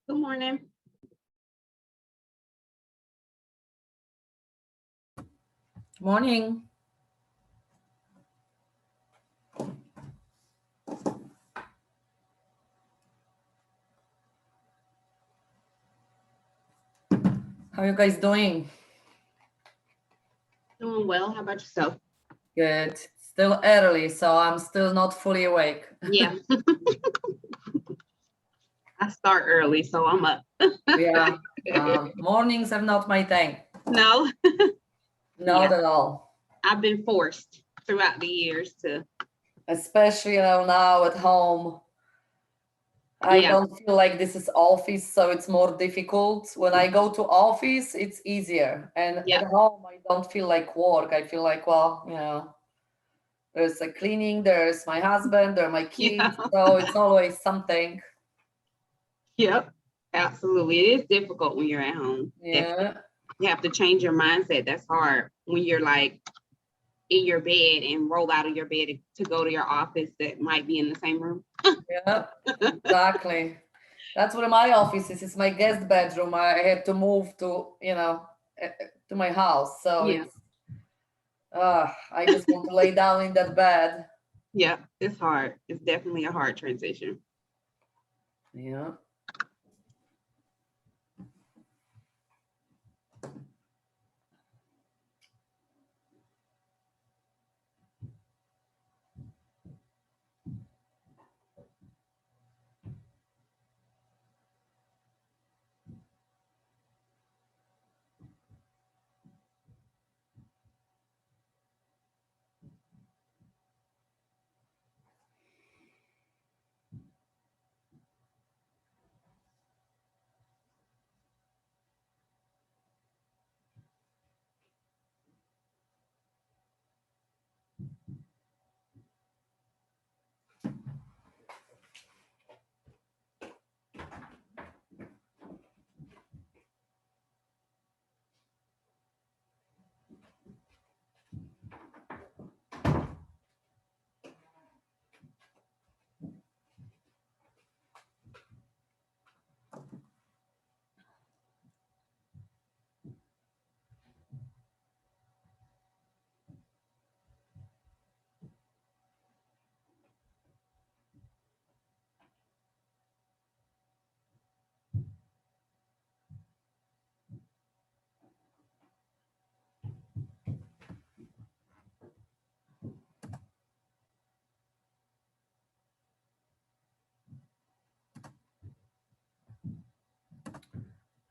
Good morning. Morning. How are you guys doing? Doing well. How about yourself? Good. Still early, so I'm still not fully awake. Yeah. I start early, so I'm up. Yeah. Mornings are not my thing. No. Not at all. I've been forced throughout the years to. Especially now at home. I don't feel like this is office, so it's more difficult. When I go to office, it's easier. And at home, I don't feel like work. I feel like, well, there's a cleaning, there's my husband, there are my kids. So it's always something. Yep. Absolutely. It is difficult when you're at home. Yeah. You have to change your mindset. That's hard when you're like in your bed and roll out of your bed to go to your office that might be in the same room. Yeah, exactly. That's where my office is. It's my guest bedroom. I had to move to my house. So I just want to lay down in that bed. Yeah, it's hard. It's definitely a hard transition. Yeah.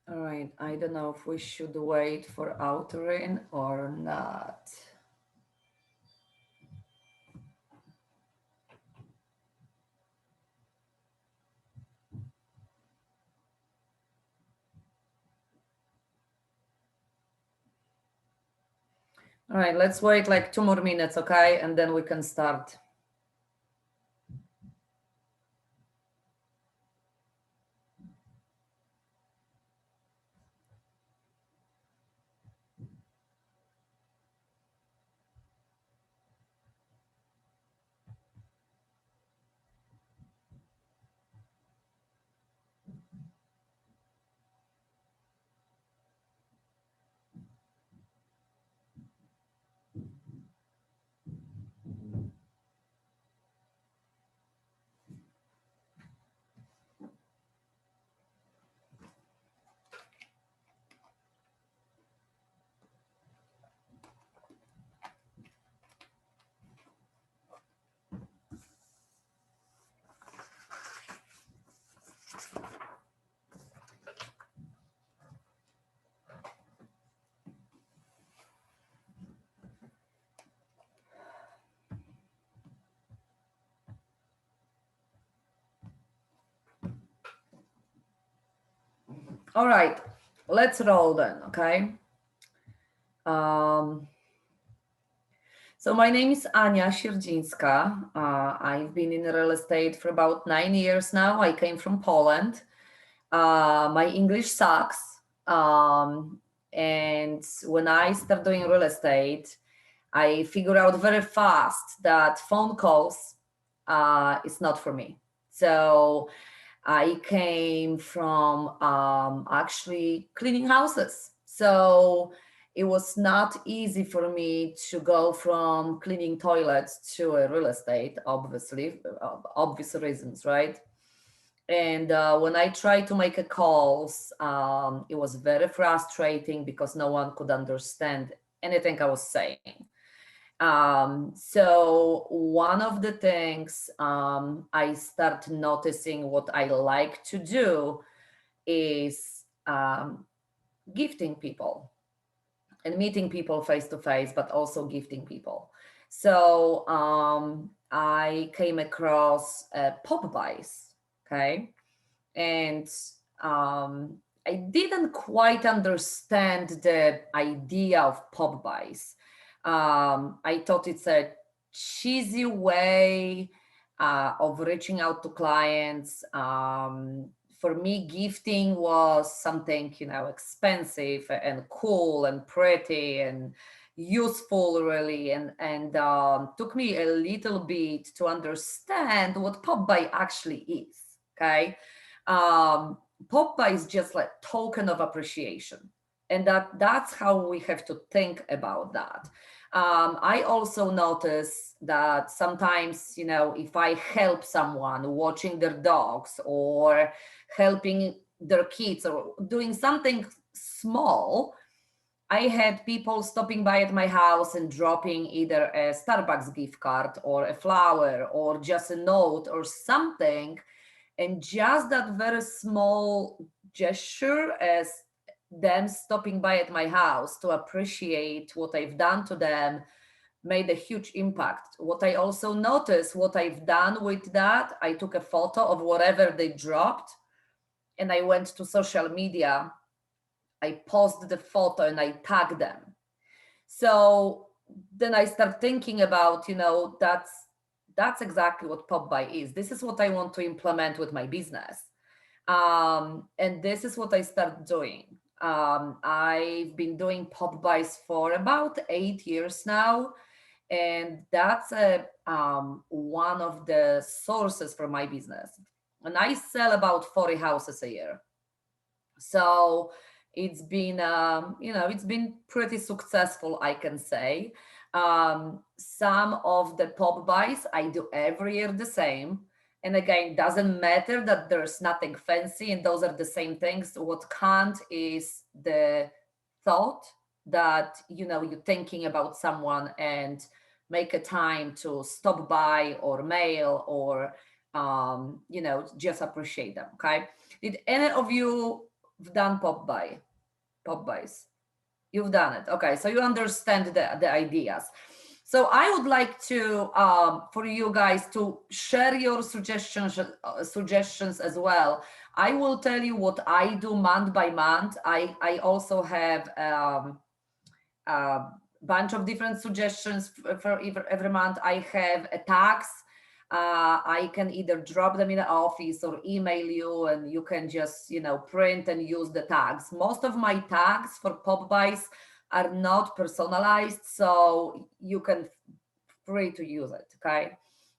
All right. I don't know if we should wait for outering or not. All right, let's wait like 2 more minutes, okay? And then we can start. All right, let's roll then, okay? So my name is Ania Sierdzinska. I've been in real estate for about 9 years now. I came from Poland. My English sucks. And when I started doing real estate, I figured out very fast that phone calls is not for me. So I came from actually cleaning houses. So it was not easy for me to go from cleaning toilets to a real estate, obviously, obvious reasons, right? And when I tried to make a calls, it was very frustrating because no one could understand anything I was saying. So one of the things I start noticing what I like to do is gifting people and meeting people face to face, but also gifting people. So I came across pop buys, okay, and I didn't quite understand the idea of pop buys. I thought it's a cheesy way of reaching out to clients. For me, gifting was something, expensive and cool and pretty and useful, really, and took me a little bit to understand what pop buy actually is. Okay, um, Popeye is just like token of appreciation, and that's how we have to think about that. I also notice that sometimes, if I help someone watching their dogs or helping their kids or doing something small, I had people stopping by at my house and dropping either a Starbucks gift card or a flower or just a note or something. And just that very small gesture, as them stopping by at my house to appreciate what I've done to them, made a huge impact. What I also noticed, what I've done with that, I took a photo of whatever they dropped and I went to social media. I posted the photo and I tagged them. So then I start thinking about, that's exactly what pop buy is. This is what I want to implement with my business. And this is what I start doing. I've been doing pop buys for about 8 years now, and that's one of the sources for my business. And I sell about 40 houses a year. So it's been pretty successful, I can say. Some of the pop buys I do every year the same. And again, doesn't matter that there's nothing fancy and those are the same things. What can't is the thought that, you're thinking about someone and make a time to stop by or mail or, just appreciate them. Okay. Did any of you done pop buys? You've done it. Okay, so you understand the ideas. So I would like to for you guys to share your suggestions as well. I will tell you what I do month by month. I also have a bunch of different suggestions for every month. I have a tags. I can either drop them in the office or email you, and you can just print and use the tags. Most of my tags for pop buys are not personalized, so you can free to use it. Okay.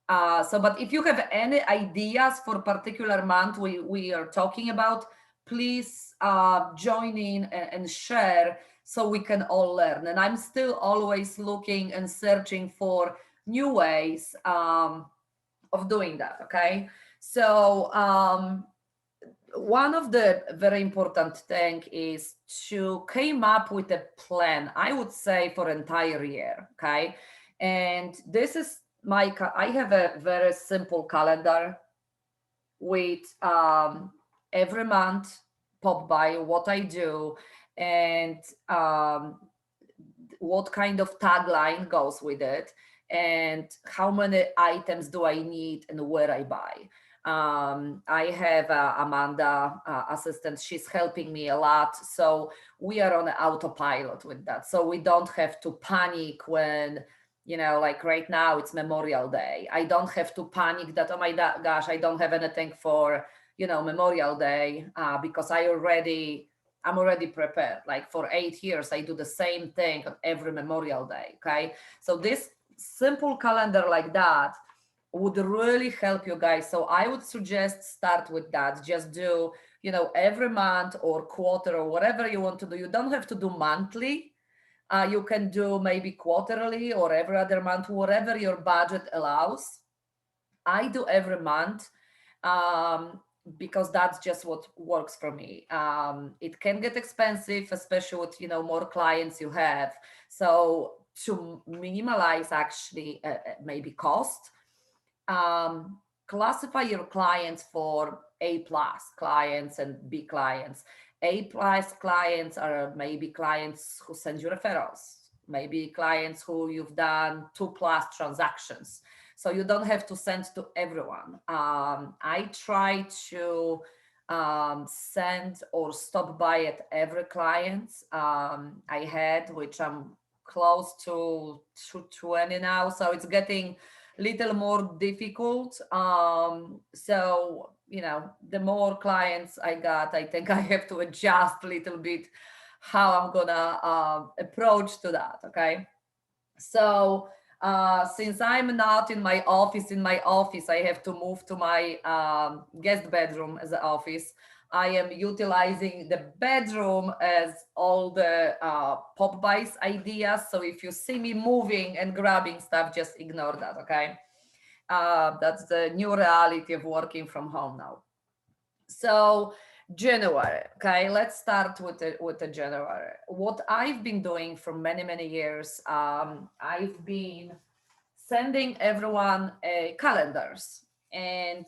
But if you have any ideas for particular month we are talking about, please join in and share so we can all learn. And I'm still always looking and searching for new ways of doing that. Okay. So one of the very important thing is to came up with a plan, I would say, for entire year. Okay. And this is I have a very simple calendar with every month pop by what I do and what kind of tagline goes with it and how many items do I need and where I buy. I have Amanda, assistant. She's helping me a lot. So we are on autopilot with that. So we don't have to panic when, like right now it's Memorial Day. I don't have to panic that, oh my gosh, I don't have anything for, Memorial Day because I'm already prepared. Like for 8 years, I do the same thing on every Memorial Day. Okay. So this simple calendar like that would really help you guys. So I would suggest start with that. Just do, every month or quarter or whatever you want to do. You don't have to do monthly. You can do maybe quarterly or every other month, whatever your budget allows. I do every month, um, because that's just what works for me. It can get expensive, especially with more clients you have. So to minimize actually maybe cost, um, classify your clients for A plus clients and B clients. A plus clients are maybe clients who send you referrals, maybe clients who you've done 2+ transactions. So you don't have to send to everyone. I try to send or stop by at every client I had, which I'm close to 20 now. So it's getting little more difficult. So the more clients I got, I think I have to adjust a little bit how I'm gonna approach to that. Okay, so since I'm not in my office, I have to move to my guest bedroom as an office. I am utilizing the bedroom as all the pop buys ideas. So if you see me moving and grabbing stuff, just ignore that, okay? That's the new reality of working from home now. So January, okay, let's start with the January. What I've been doing for many years, I've been sending everyone calendars, and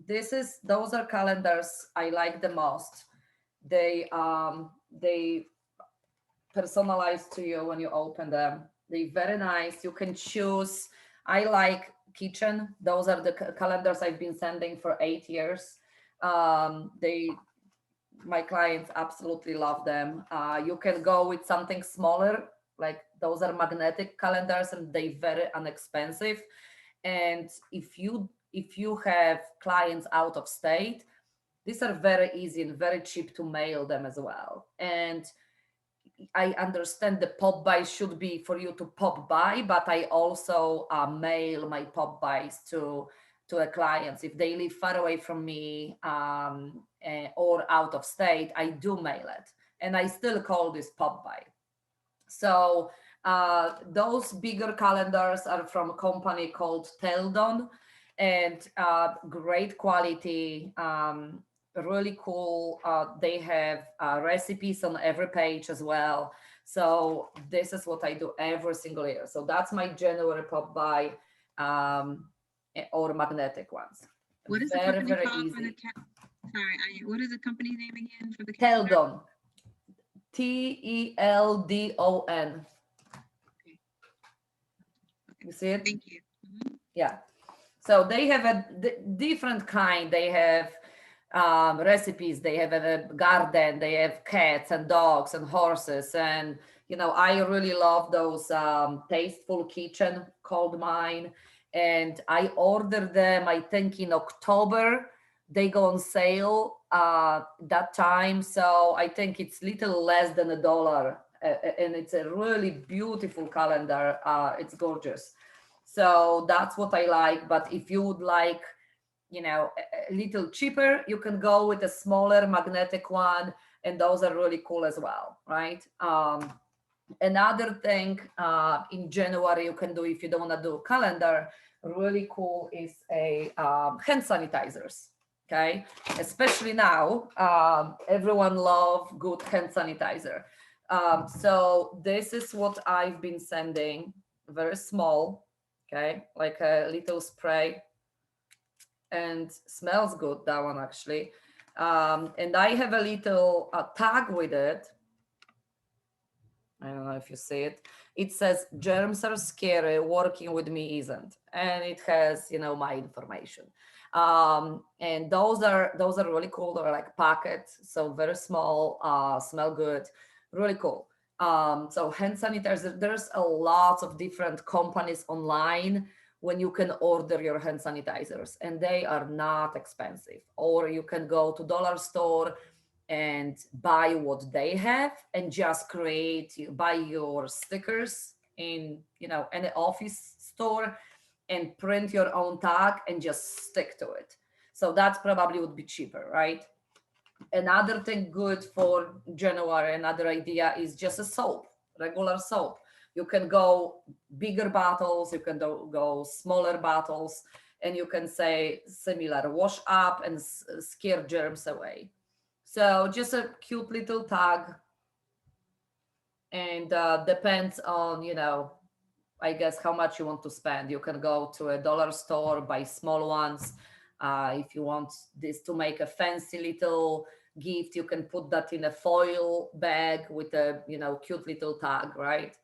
those are calendars I like the most. They personalize to you when you open them. They're very nice. You can choose. I like kitchen. Those are the calendars I've been sending for 8 years. They My clients absolutely love them. You can go with something smaller, like those are magnetic calendars, and they very inexpensive. And if you have clients out of state, these are very easy and very cheap to mail them as well. And I understand the pop buy should be for you to pop by, but I also mail my pop buys to a clients if they live far away from me, or out of state. I do mail it, and I still call this pop buy. So those bigger calendars are from a company called Teldon, and great quality, really cool. They have recipes on every page as well. So this is what I do every single year. So that's my January pop by, or magnetic ones. What is the Very, company very called for the easy. sorry, what is the company name again for the calendar? Teldon. Teldon. Okay. You see it? Thank you. Yeah. So they have a different kind. They have recipes. They have a garden. They have cats and dogs and horses. And I really love those tasteful kitchen called mine. And I ordered them, I think, in October. They go on sale that time. So I think it's little less than $1. And it's a really beautiful calendar. It's gorgeous. So that's what I like. But if you would like, a little cheaper, you can go with a smaller magnetic one, and those are really cool as well, right? Another thing in January you can do if you don't want to do a calendar, really cool, is a hand sanitizers. Okay, especially now, everyone love good hand sanitizer. So this is what I've been sending, very small, okay, like a little spray, and smells good, that one actually. And I have a little tag with it. I don't know if you see it. It says germs are scary, working with me isn't. And it has, my information. And those are really cool. They're like packets, so very small, smell good, really cool. So hand sanitizer, there's a lot of different companies online when you can order your hand sanitizers, and they are not expensive. Or you can go to dollar store and buy what they have and just buy your stickers in any office store, and print your own tag and just stick to it. So that's probably would be cheaper, right? Another thing good for January, another idea is just a soap, regular soap. You can go bigger bottles, you can go smaller bottles, and you can say similar, wash up and scare germs away. So just a cute little tag, and depends on, I guess how much you want to spend. You can go to a dollar store, buy small ones. If you want this to make a fancy little gift, you can put that in a foil bag with a cute little tag, right?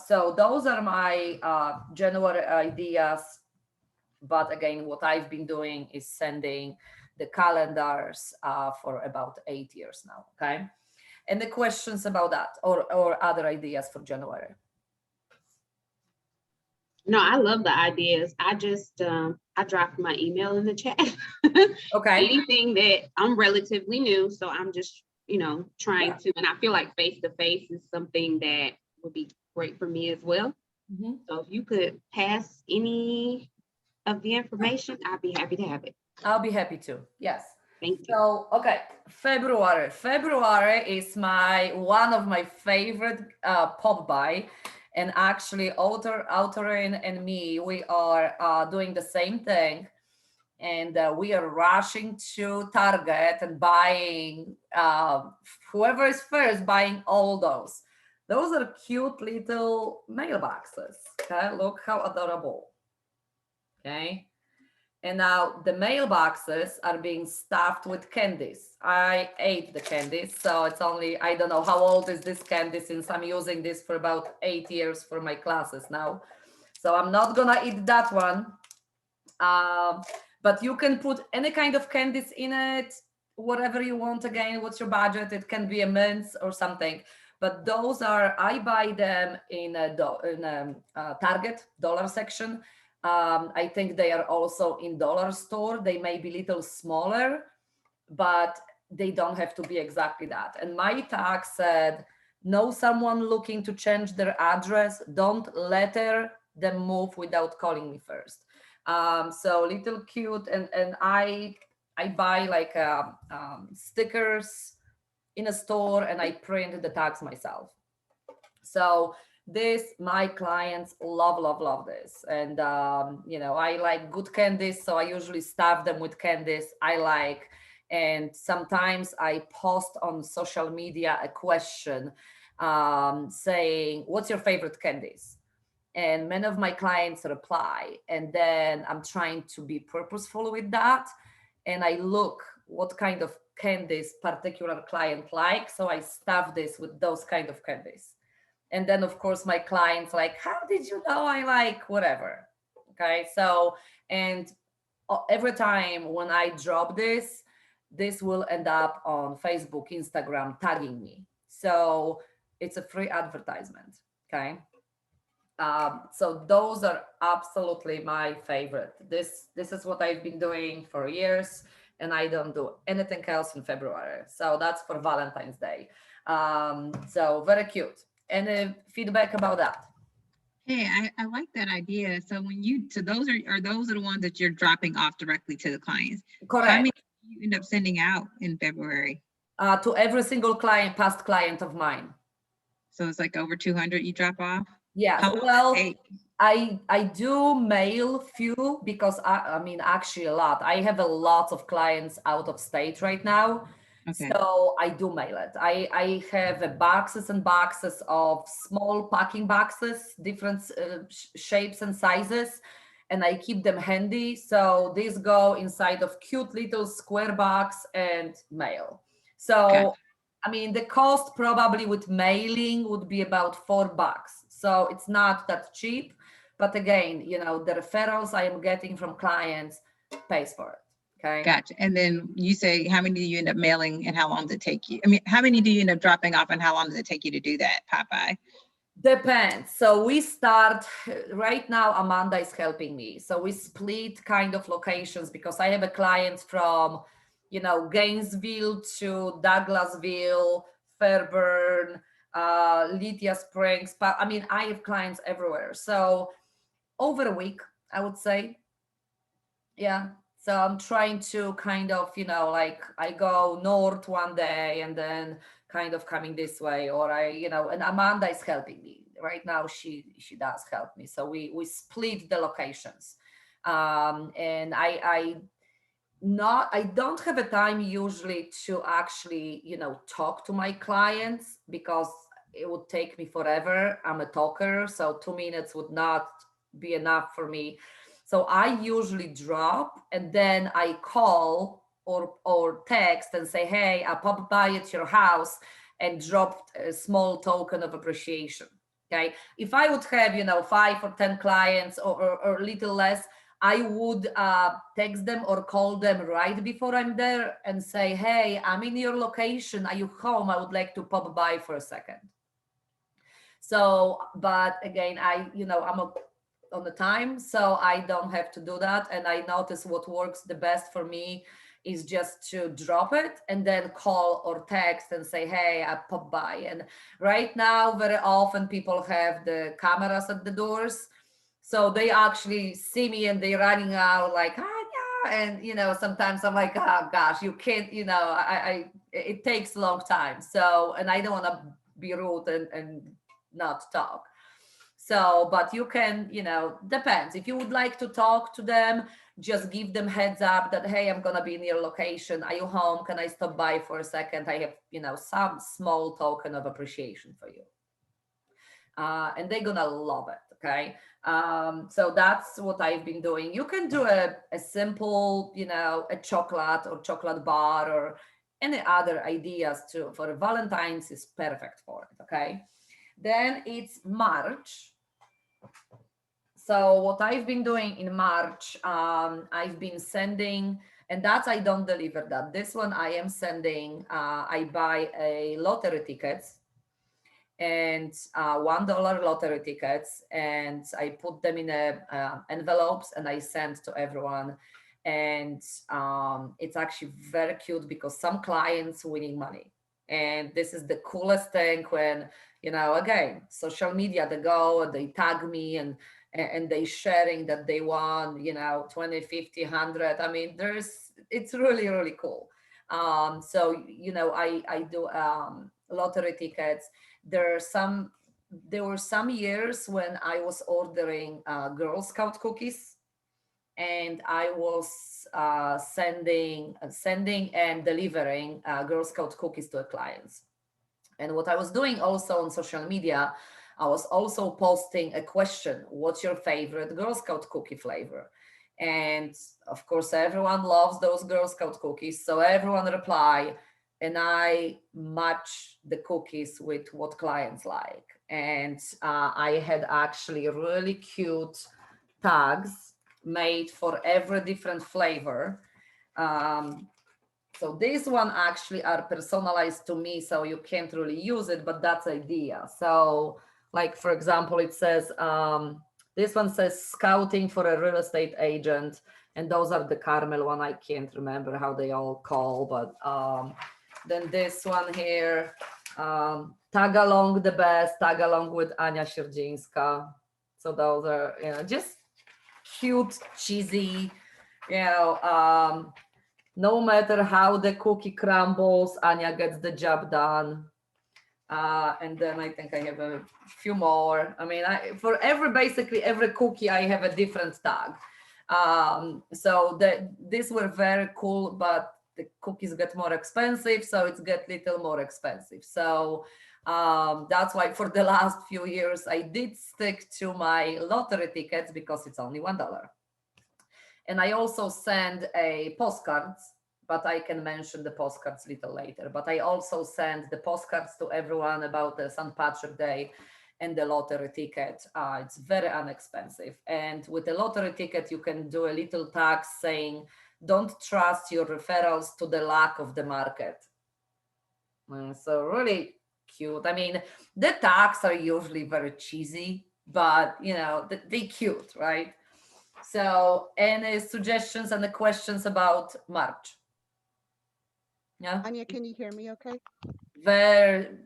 So those are my January ideas. But again, what I've been doing is sending the calendars for about 8 years now. Okay. And the questions about that or other ideas for January? No, I love the ideas. I just I dropped my email in the chat. Okay. Anything that I'm relatively new, so I'm just trying to, and I feel like face to face is something that would be great for me as well. Mm-hmm. So if you could pass any of the information, I'd be happy to have it. I'll be happy to. Yes. Thank you. So, okay, February. February is one of my favorite pop by, and actually, Autorin and me, we are doing the same thing, and we are rushing to Target and buying. Whoever is first, buying all those. Those are cute little mailboxes. Okay, look how adorable. Okay. And now the mailboxes are being stuffed with candies. I ate the candies, so it's only, I don't know how old is this candy, since I'm using this for about 8 years for my classes now. So I'm not gonna eat that one. But you can put any kind of candies in it, whatever you want. Again, what's your budget? It can be a mince or something. But those are, I buy them in a Target dollar section. I think they are also in dollar store. They may be little smaller, but they don't have to be exactly that. And my tag said, know someone looking to change their address. Don't let them move without calling me first. So little cute, and I buy like stickers in a store, and I print the tags myself. So my clients love this, and I like good candies, so I usually stuff them with candies I like. And sometimes I post on social media a question saying, what's your favorite candies? And many of my clients reply, and then I'm trying to be purposeful with that, and I look what kind of candies particular client likes, so I stuff this with those kind of candies. And then of course my clients like, how did you know I like whatever? Okay, so, and every time when I drop this will end up on Facebook, Instagram, tagging me, so it's a free advertisement. Okay. So those are absolutely my favorite. This is what I've been doing for years, and I don't do anything else in February. So that's for Valentine's Day. So very cute. Any feedback about that? Hey, I like that idea. So those are the ones that you're dropping off directly to the clients? Correct. How many do you end up sending out in February? To every single past client of mine. So it's like over 200 you drop off? Yeah, well, I do mail few, because I mean, actually a lot. I have a lot of clients out of state right now. Okay. So I do mail it. I have boxes and boxes of small packing boxes, different shapes and sizes, and I keep them handy. So these go inside of cute little square box and mail. So, okay. I mean, the cost probably with mailing would be about $4. So it's not that cheap, but again, the referrals I am getting from clients pays for it. Okay. Gotcha. And then you say, how many do you end up mailing and how long does it take you? I mean, how many do you end up dropping off and how long does it take you to do that, Popeye? Depends. So we start right now, Amanda is helping me. So we split kind of locations, because I have a client from, Gainesville to Douglasville, Fairburn, Lithia Springs. But I mean, I have clients everywhere. So over a week, I would say. Yeah. So I'm trying to kind of, like I go north one day and then kind of coming this way, or and Amanda is helping me right now. She does help me. So we split the locations. And I don't have a time usually to actually, talk to my clients because it would take me forever. I'm a talker, so 2 minutes would not be enough for me. So I usually drop and then I call or text and say, hey, I pop by at your house and drop a small token of appreciation. Okay. If I would have, 5 or 10 clients or a little less, I would text them or call them right before I'm there and say, hey, I'm in your location. Are you home? I would like to pop by for a second. So, but again, I'm on the time, so I don't have to do that. And I notice what works the best for me is just to drop it and then call or text and say, hey, I pop by. And right now, very often people have the cameras at the doors. So they actually see me and they're running out like, ah, yeah. And, sometimes I'm like, oh gosh, you can't, it takes a long time. So, and I don't want to be rude and not talk. So, but you can, depends. If you would like to talk to them, just give them heads up that, hey, I'm going to be in your location. Are you home? Can I stop by for a second? I have, some small token of appreciation for you. And they're going to love it. Okay. So that's what I've been doing. You can do a simple, a chocolate or chocolate bar or any other ideas too. For Valentine's is perfect for it. Okay. Then it's March. So what I've been doing in March, I've been sending, and that's I don't deliver that. This one I am sending. I buy a lottery tickets and $1 lottery tickets, and I put them in envelopes and I send to everyone. And it's actually very cute because some clients winning money. And this is the coolest thing when, again, social media, they go and they tag me and they sharing that they won, 20, 50, 100. I mean, it's really, really cool. So, I do lottery tickets. There were some years when I was ordering Girl Scout cookies, and I was sending and delivering Girl Scout cookies to clients. And what I was doing also on social media, I was also posting a question: what's your favorite Girl Scout cookie flavor? And of course, everyone loves those Girl Scout cookies, so everyone reply, and I match the cookies with what clients like. And I had actually really cute tags made for every different flavor. So this one actually are personalized to me, so you can't really use it, but that's idea. So like, for example, it says, this one says scouting for a real estate agent. And those are the caramel one. I can't remember how they all call, but then this one here, tag along the best, tag along with Ania Sierdzinska. So those are, just cute, cheesy, no matter how the cookie crumbles, Ania gets the job done. And then I think I have a few more. I mean, for basically every cookie, I have a different tag. So these were very cool, but the cookies get more expensive, so it's get little more expensive. So that's why for the last few years, I did stick to my lottery tickets because it's only $1. And I also send a postcards, but I can mention the postcards a little later. But I also send the postcards to everyone about the St. Patrick's Day and the lottery ticket. It's very inexpensive. And with the lottery ticket, you can do a little tag saying, don't trust your referrals to the lack of the market. So really cute. I mean, the tags are usually very cheesy, but they cute, right? So, any suggestions and the questions about March? Yeah. Ania, can you hear me okay?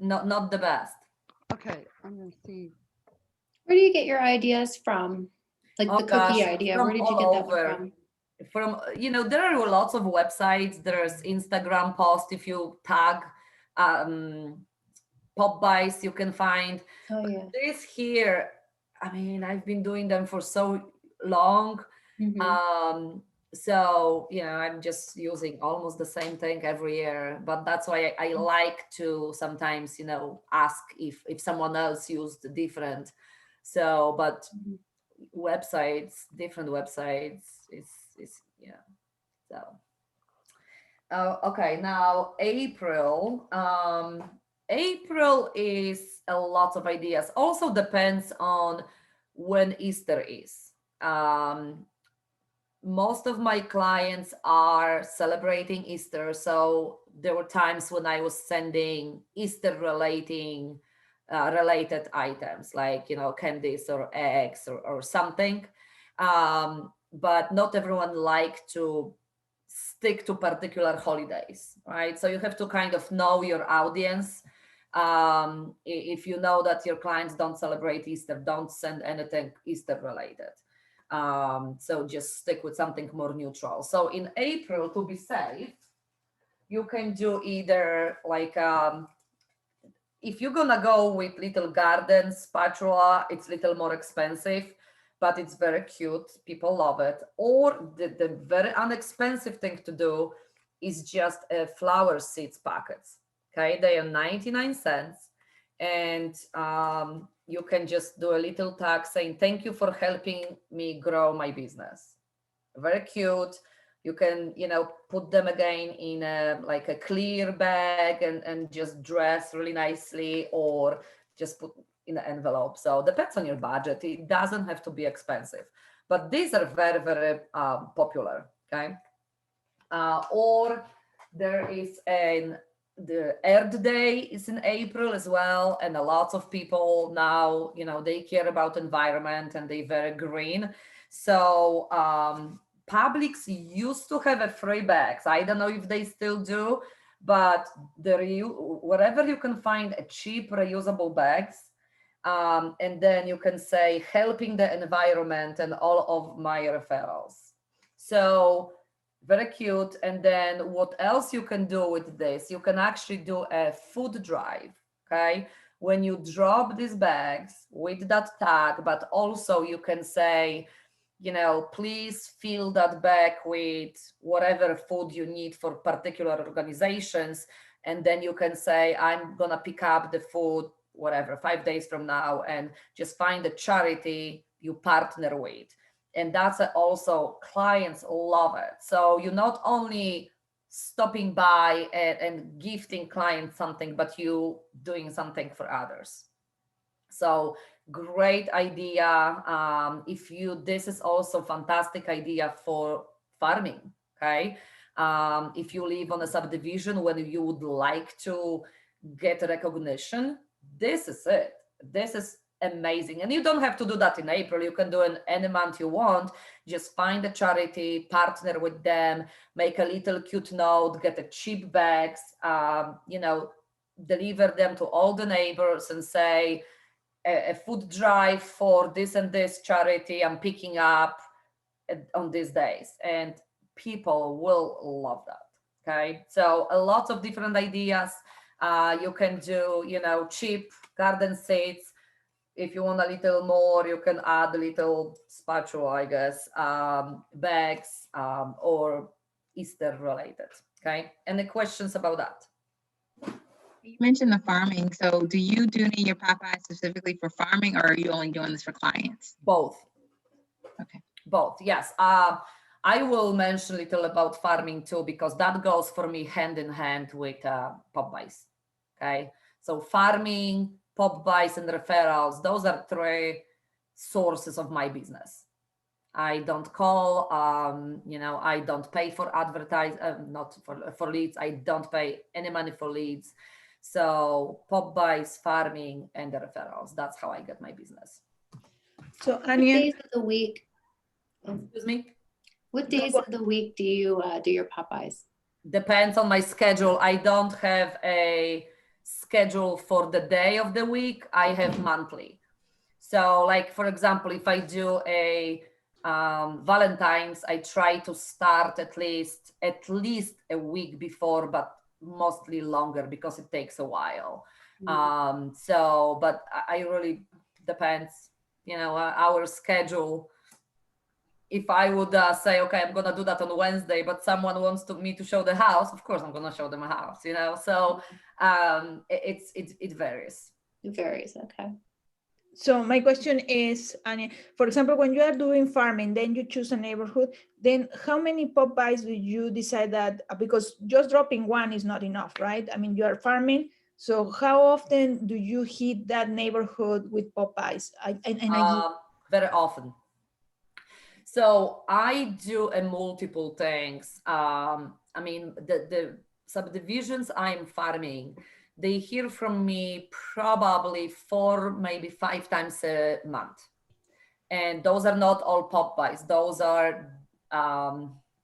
Not the best. Okay, I'm going to see. Where do you get your ideas from? Like Oh the cookie gosh, idea, from where did you all get that one over. from? From, you know, there are lots of websites. There's Instagram post. If you tag pop buys, you can find. Oh But yeah. this here, I mean, I've been doing them for so long. Mm-hmm. So, you know, I'm just using almost the same thing every year. But that's why I like to sometimes, you know, ask if someone else used different. So, but websites, different websites is yeah. So okay, now April. April is a lot of ideas. Also depends on when Easter is. Um, Most of my clients are celebrating Easter, so there were times when I was sending Easter related items like, you know, candies or eggs or something. But not everyone like to stick to particular holidays, right? So you have to kind of know your audience. If you know that your clients don't celebrate Easter, don't send anything Easter related. So just stick with something more neutral. So in April, to be safe, you can do either like if you're gonna go with little garden spatula, it's a little more expensive, but it's very cute. People love it. Or the very inexpensive thing to do is just a flower seeds packets. Okay, they are 99 cents. And you can just do a little tag saying, thank you for helping me grow my business. Very cute. You can, you know, put them again in a like a clear bag and just dress really nicely, or just put in an envelope. So depends on your budget. It doesn't have to be expensive, but these are very, very popular. Okay. Or there is the Earth Day is in April as well, and a lot of people now, you know, they care about environment and they very green. So Publix used to have a free bags. I don't know if they still do, but wherever you can find a cheap reusable bags, and then you can say helping the environment and all of my referrals. So very cute. And then what else you can do with this? You can actually do a food drive. Okay. When you drop these bags with that tag, but also you can say, you know, please fill that bag with whatever food you need for particular organizations. And then you can say, I'm going to pick up the food, whatever, 5 days from now, and just find a charity you partner with. And that's also clients love it. So you're not only stopping by and gifting clients something, but you doing something for others. So great idea. If you, this is also fantastic idea for farming. Okay. If you live on a subdivision when you would like to get recognition, this is it. This is amazing. And you don't have to do that in April. You can do it any month you want. Just find a charity, partner with them, make a little cute note, get a cheap bags, you know, deliver them to all the neighbors and say, a food drive for this and this charity I'm picking up on these days, and people will love that. Okay, so a lot of different ideas. You can do, you know, cheap garden seeds. If you want a little more, you can add a little spatula, I guess, bags, or Easter related. Okay, any questions about that? You mentioned the farming. So do you do any of your Popeyes specifically for farming, or are you only doing this for clients? Both. Okay. Both, yes. I will mention a little about farming too, because that goes for me hand in hand with pop buys. Okay. So farming, pop buys, and referrals, those are three sources of my business. I don't call, you know, I don't pay for advertise, not for leads. I don't pay any money for leads. So pop buys, farming, and the referrals. That's how I get my business. So What Ania, days of the week? Excuse me? What days of the week do you do your Popeyes? Depends on my schedule. I don't have a schedule for the day of the week. I have monthly. So like, for example, if I do a Valentine's, I try to start at least a week before, but mostly longer because it takes a while. So, but I really depends, our schedule. If I would say, okay, I'm gonna do that on Wednesday, but someone wants me to show the house, of course I'm gonna show them a house, So it varies. It varies. Okay. So my question is, Ania, for example, when you are doing farming, then you choose a neighborhood, then how many pop-bys do you decide that, because just dropping one is not enough, right? I mean, you are farming, so how often do you hit that neighborhood with pop-bys? Very often. So I do a multiple things. I mean, the subdivisions I'm farming, they hear from me probably 4, maybe 5 times a month. And those are not all pop-bys. Those are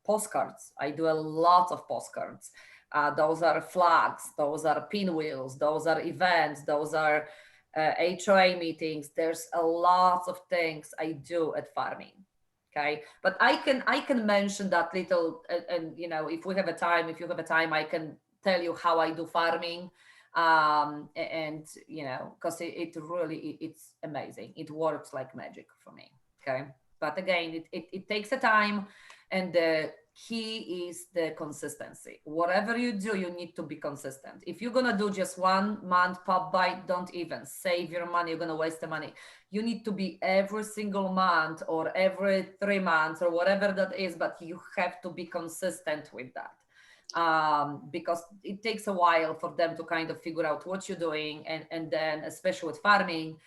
postcards. I do a lot of postcards. Those are flags. Those are pinwheels. Those are events. Those are HOA meetings. There's a lot of things I do at farming. Okay, but I can mention that little, and if you have a time, I can tell you how I do farming, and because it's amazing. It works like magic for me. Okay, but again, it takes a time, and the key is the consistency. Whatever you do, you need to be consistent. If you're gonna do just 1 month pop-by, don't even save your money. You're gonna waste the money. You need to be every single month or every 3 months or whatever that is, but you have to be consistent with that, because it takes a while for them to kind of figure out what you're doing, and then especially with farming,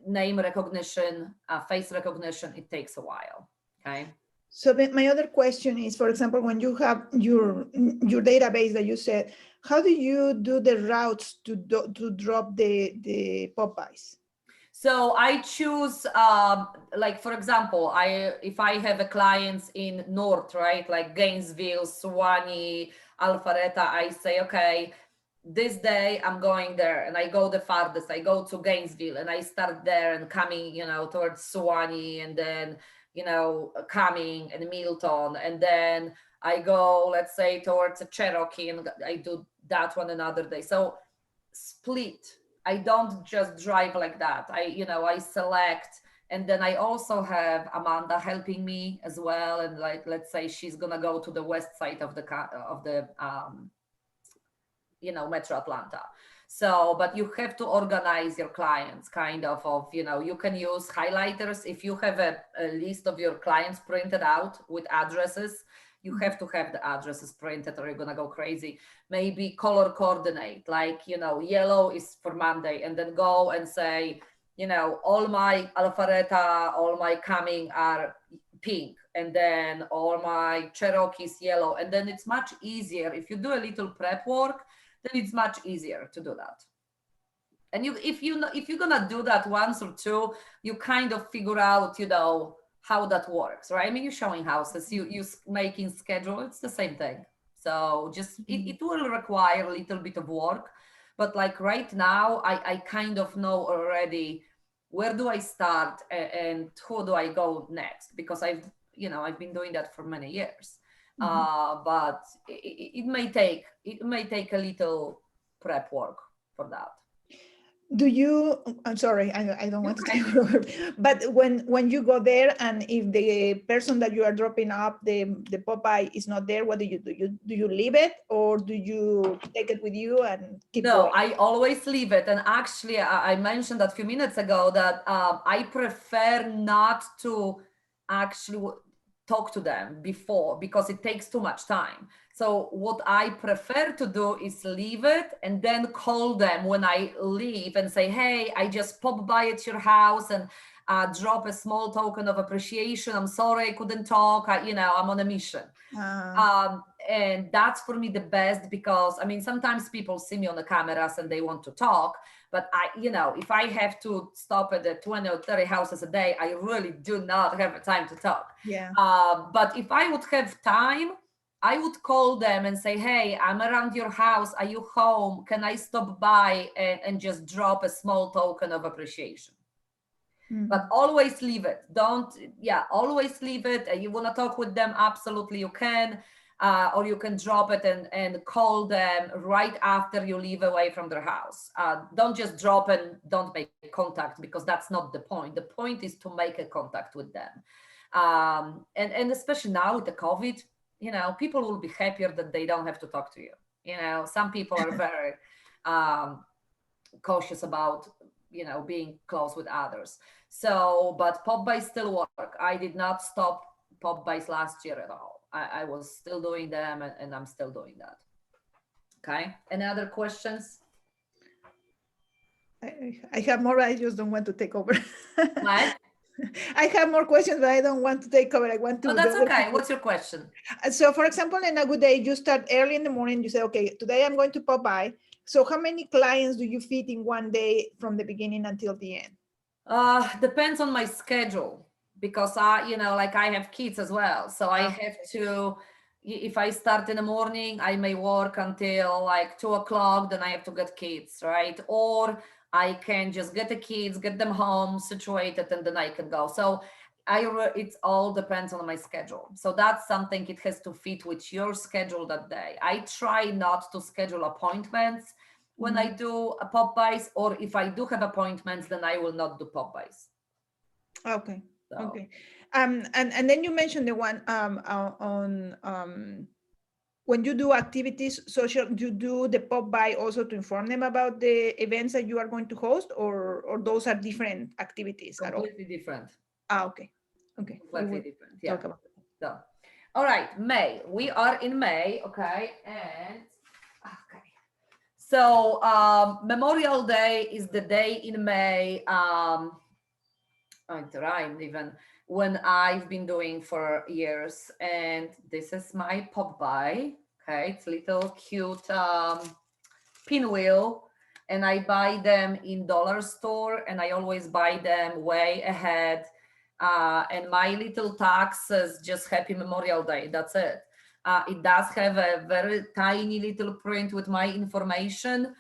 name recognition, face recognition, it takes a while. Okay. So my other question is, for example, when you have your database that you said, how do you do the routes to drop the pop-bys? So I choose, like, for example, if I have a clients in North, right, like Gainesville, Suwannee, Alpharetta, I say, okay, this day I'm going there, and I go the farthest. I go to Gainesville, and I start there and coming, towards Suwannee, and then coming and Milton, and then I go, let's say, towards a Cherokee, and I do that one another day. So split. I don't just drive like that. I select, and then I also have Amanda helping me as well. And like, let's say she's gonna go to the west side of the Metro Atlanta. So, but you have to organize your clients kind of, you can use highlighters. If you have a list of your clients printed out with addresses, you have to have the addresses printed or you're going to go crazy. Maybe color coordinate, like, yellow is for Monday, and then go and say, all my Alpharetta, all my coming are pink, and then all my Cherokees yellow. And then it's much easier. If you do a little prep work, then it's much easier to do that. And if you're gonna do that once or two, you kind of figure out, how that works, right? I mean, you're showing houses, you making schedule, it's the same thing. So just it will require a little bit of work, but like right now, I kind of know already where do I start and who do I go next, because I've been doing that for many years. But it may take a little prep work for that. I'm sorry, I don't want to take over, but when you go there, and if the person that you are dropping up the pop-by is not there, what do you do? Do you leave it, or do you take it with you and keep going? I always leave it. And actually, I mentioned that a few minutes ago that I prefer not to actually talk to them before, because it takes too much time. So what I prefer to do is leave it and then call them when I leave and say, hey, I just popped by at your house and drop a small token of appreciation. I'm sorry I couldn't talk. I'm on a mission. And that's for me the best, because sometimes people see me on the cameras and they want to talk, but if I have to stop at the 20 or 30 houses a day, I really do not have time to talk. Yeah. But if I would have time, I would call them and say, hey, I'm around your house. Are you home? Can I stop by and just drop a small token of appreciation? But always leave it. Always leave it. You want to talk with them, absolutely you can. Or you can drop it and call them right after you leave away from their house. Don't just drop and don't make contact, because that's not the point. The point is to make a contact with them. And especially now with the COVID, people will be happier that they don't have to talk to you. Some people are very cautious about, being close with others. So, but pop-bys still work. I did not stop pop-bys last year at all. I was still doing them, and I'm still doing that. Okay. Any other questions? I have more, I just don't want to take over. What? I have more questions, but I don't want to take over. I want to. Oh, that's okay. What's your question? So, for example, in a good day, you start early in the morning. You say, okay, today I'm going to pop by. So, how many clients do you fit in one day from the beginning until the end? Depends on my schedule, because I have kids as well. So I have to, if I start in the morning, I may work until like 2 o'clock, then I have to get kids, right? Or I can just get the kids, get them home, situated, and then I can go. So it all depends on my schedule. So that's something, it has to fit with your schedule that day. I try not to schedule appointments when I do pop-bys, or if I do have appointments, then I will not do pop-bys. Okay. So. Okay. And then you mentioned the one on when you do activities, social, you do the pop-by also to inform them about the events that you are going to host, or those are different activities at all? Completely different. Okay. Okay. Completely different. Yeah. Talk about it. So, all right, May. We are in May, okay, and okay. So Memorial Day is the day in May. It rhymed even, when I've been doing for years, and this is my pop-by. Okay, it's little cute pinwheel, and I buy them in dollar store, and I always buy them way ahead. And my little tag says just Happy Memorial Day. That's it. It does have a very tiny little print with my information,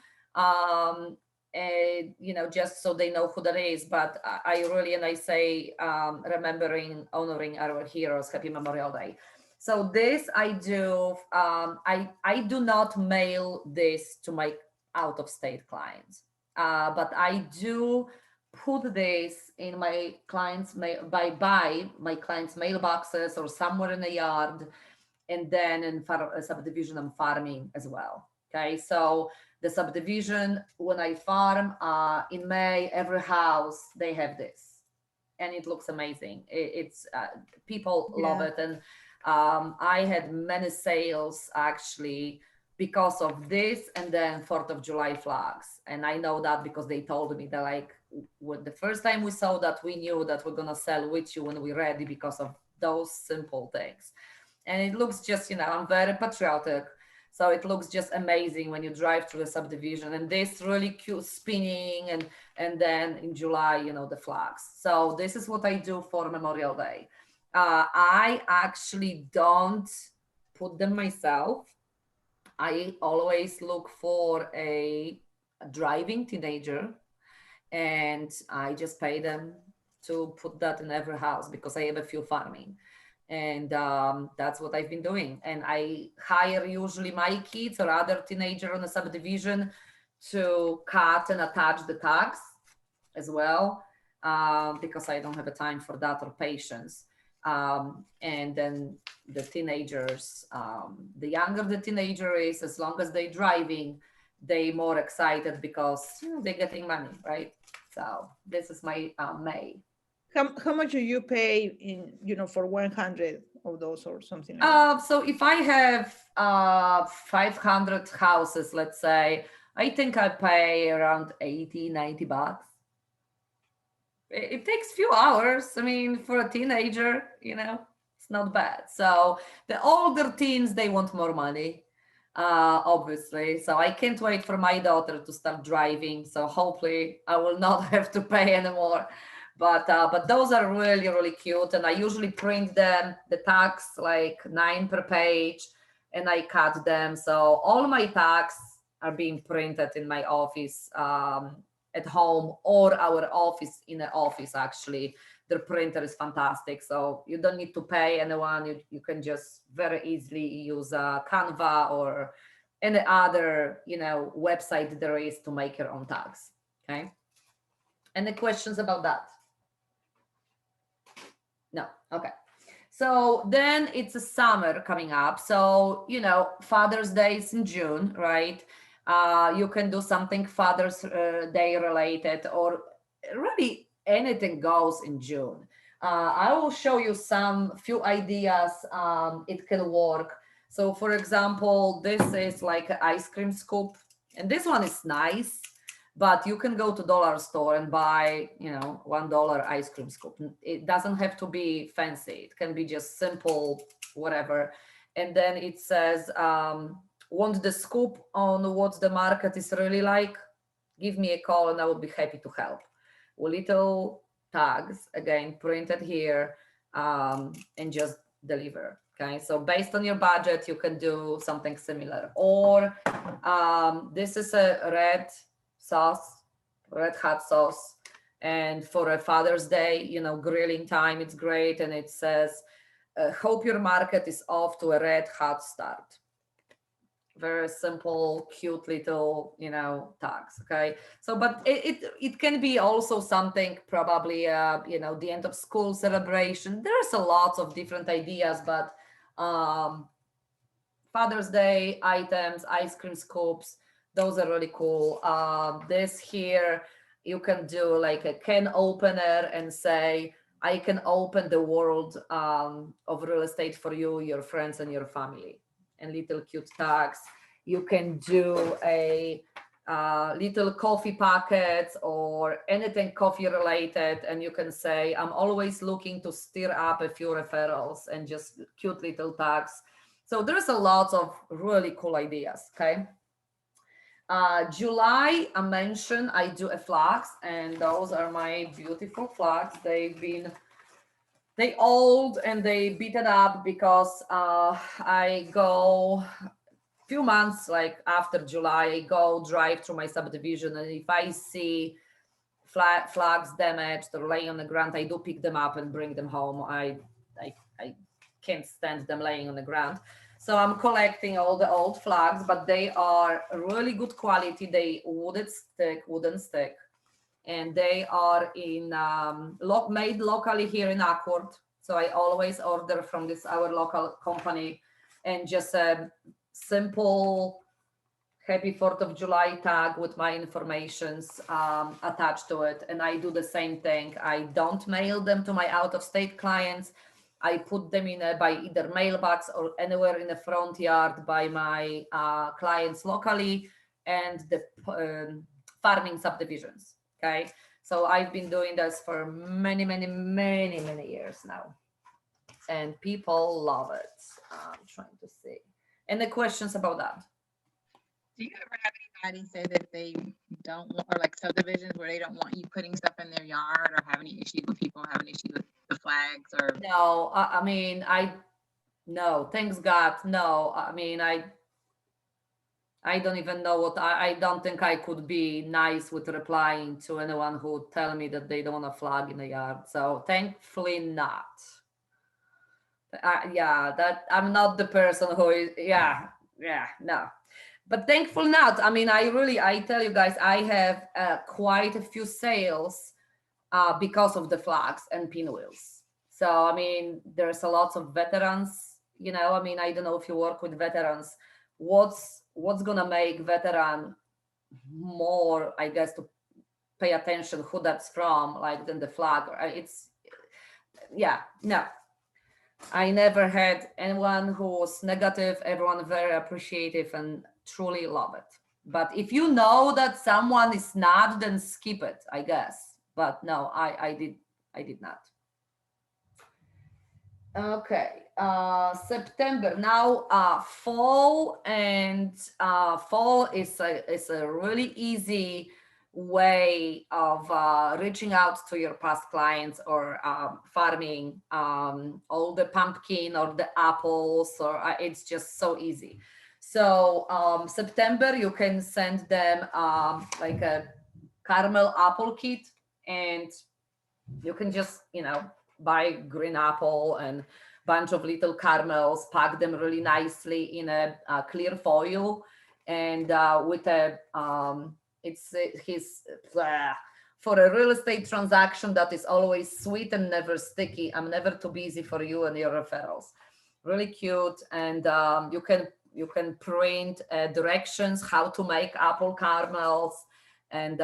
just so they know who that is. But I really, and I say, remembering, honoring our heroes, Happy Memorial Day. So this I do, I do not mail this to my out-of-state clients, but I do put this in my clients' my clients' mailboxes, or somewhere in the yard, and then in a subdivision I'm farming as well. Okay, so the subdivision, when I farm in May, every house they have this, and it looks amazing. It's people love it, and I had many sales actually because of this, and then 4th of July flags. And I know that because they told me, that like, when the first time we saw that, we knew that we're gonna sell with you when we're ready, because of those simple things. And it looks just, I'm very patriotic. So it looks just amazing when you drive through the subdivision, and this really cute spinning, and then in July, the flags. So this is what I do for Memorial Day. I actually don't put them myself. I always look for a driving teenager, and I just pay them to put that in every house, because I have a few farming. And that's what I've been doing. And I hire usually my kids or other teenager on a subdivision to cut and attach the tags as well, because I don't have the time for that or patience. And then the teenagers, the younger the teenager is, as long as they're driving, they more excited, because they're getting money, right? So this is my May. How much do you pay in, for 100 of those or something like that? So if I have 500 houses, let's say, I think I pay around 80, 90 bucks. It takes few hours. I mean, for a teenager, it's not bad. So the older teens, they want more money, obviously. So I can't wait for my daughter to start driving. So hopefully I will not have to pay anymore. But those are really, really cute. And I usually print them, the tags, like 9 per page, and I cut them. So all my tags are being printed in my office at home or our office, in the office actually. The printer is fantastic, so you don't need to pay anyone. You can just very easily use Canva or any other, you know, website there is to make your own tags. Okay. Any questions about that? No. Okay. So then it's a summer coming up. So, you know, Father's Day is in June, right? You can do something Father's Day related, or really anything goes in June. I will show you some few ideas it can work. So for example, this is like an ice cream scoop, and this one is nice, but you can go to dollar store and buy, you know, $1 ice cream scoop. It doesn't have to be fancy. It can be just simple, whatever. And then it says, want the scoop on what the market is really like? Give me a call and I will be happy to help. With little tags, again, printed here, and just deliver. Okay, so based on your budget, you can do something similar. Or this is a red hot sauce, and for a Father's Day, you know, grilling time, it's great. And it says, hope your market is off to a red hot start. Very simple, cute little, you know, tags. Okay, so but it can be also something probably you know, the end of school celebration. There's a lot of different ideas, but Father's Day items, ice cream scoops, those are really cool. This here, you can do like a can opener and say, I can open the world of real estate for you, your friends, and your family. And little cute tags. You can do a little coffee packets or anything coffee related, and you can say, I'm always looking to stir up a few referrals, and just cute little tags. So there's a lot of really cool ideas. Okay. July, I mentioned I do a flags, and those are my beautiful flags. They old and they beaten up because I go few months like after July, I go drive through my subdivision, and if I see flags damaged or laying on the ground, I do pick them up and bring them home. I can't stand them laying on the ground. So I'm collecting all the old flags, but they are really good quality. They wouldn't stick, and they are in made locally here in Accord. So I always order from this our local company, and just a simple Happy 4th of July tag with my informations attached to it. And I do the same thing. I don't mail them to my out-of-state clients. I put them in by either mailbox or anywhere in the front yard by my clients locally and the farming subdivisions. Okay, so I've been doing this for many years now, and people love it. I'm trying to see. Any questions about that? Do you ever have anybody say that they don't want, or like subdivisions where they don't want you putting stuff in their yard, or have any issues with people having issues with the flags? Or No, I mean, no, thanks God, no. I mean, I don't even know what, I don't think I could be nice with replying to anyone who would tell me that they don't want a flag in the yard. So thankfully not. Yeah, that I'm not the person who is, no. But thankful not. I mean, I tell you guys, I have quite a few sales because of the flags and pinwheels. So, I mean, there's a lot of veterans, you know, I mean, I don't know if you work with veterans, what's gonna make veteran more, I guess, to pay attention who that's from, like than the flag. No. I never had anyone who was negative, everyone very appreciative and truly love it. But if you know that someone is not, then skip it, I guess. But no, I did not. Okay, September now. Fall is a really easy way of reaching out to your past clients, or farming all the pumpkin or the apples, or it's just so easy. So September, you can send them like a caramel apple kit, and you can just, buy green apple and bunch of little caramels, pack them really nicely in a, clear foil, and with a it's his for a real estate transaction that is always sweet and never sticky. I'm never too busy for you and your referrals. Really cute, and you can print directions how to make apple caramels, and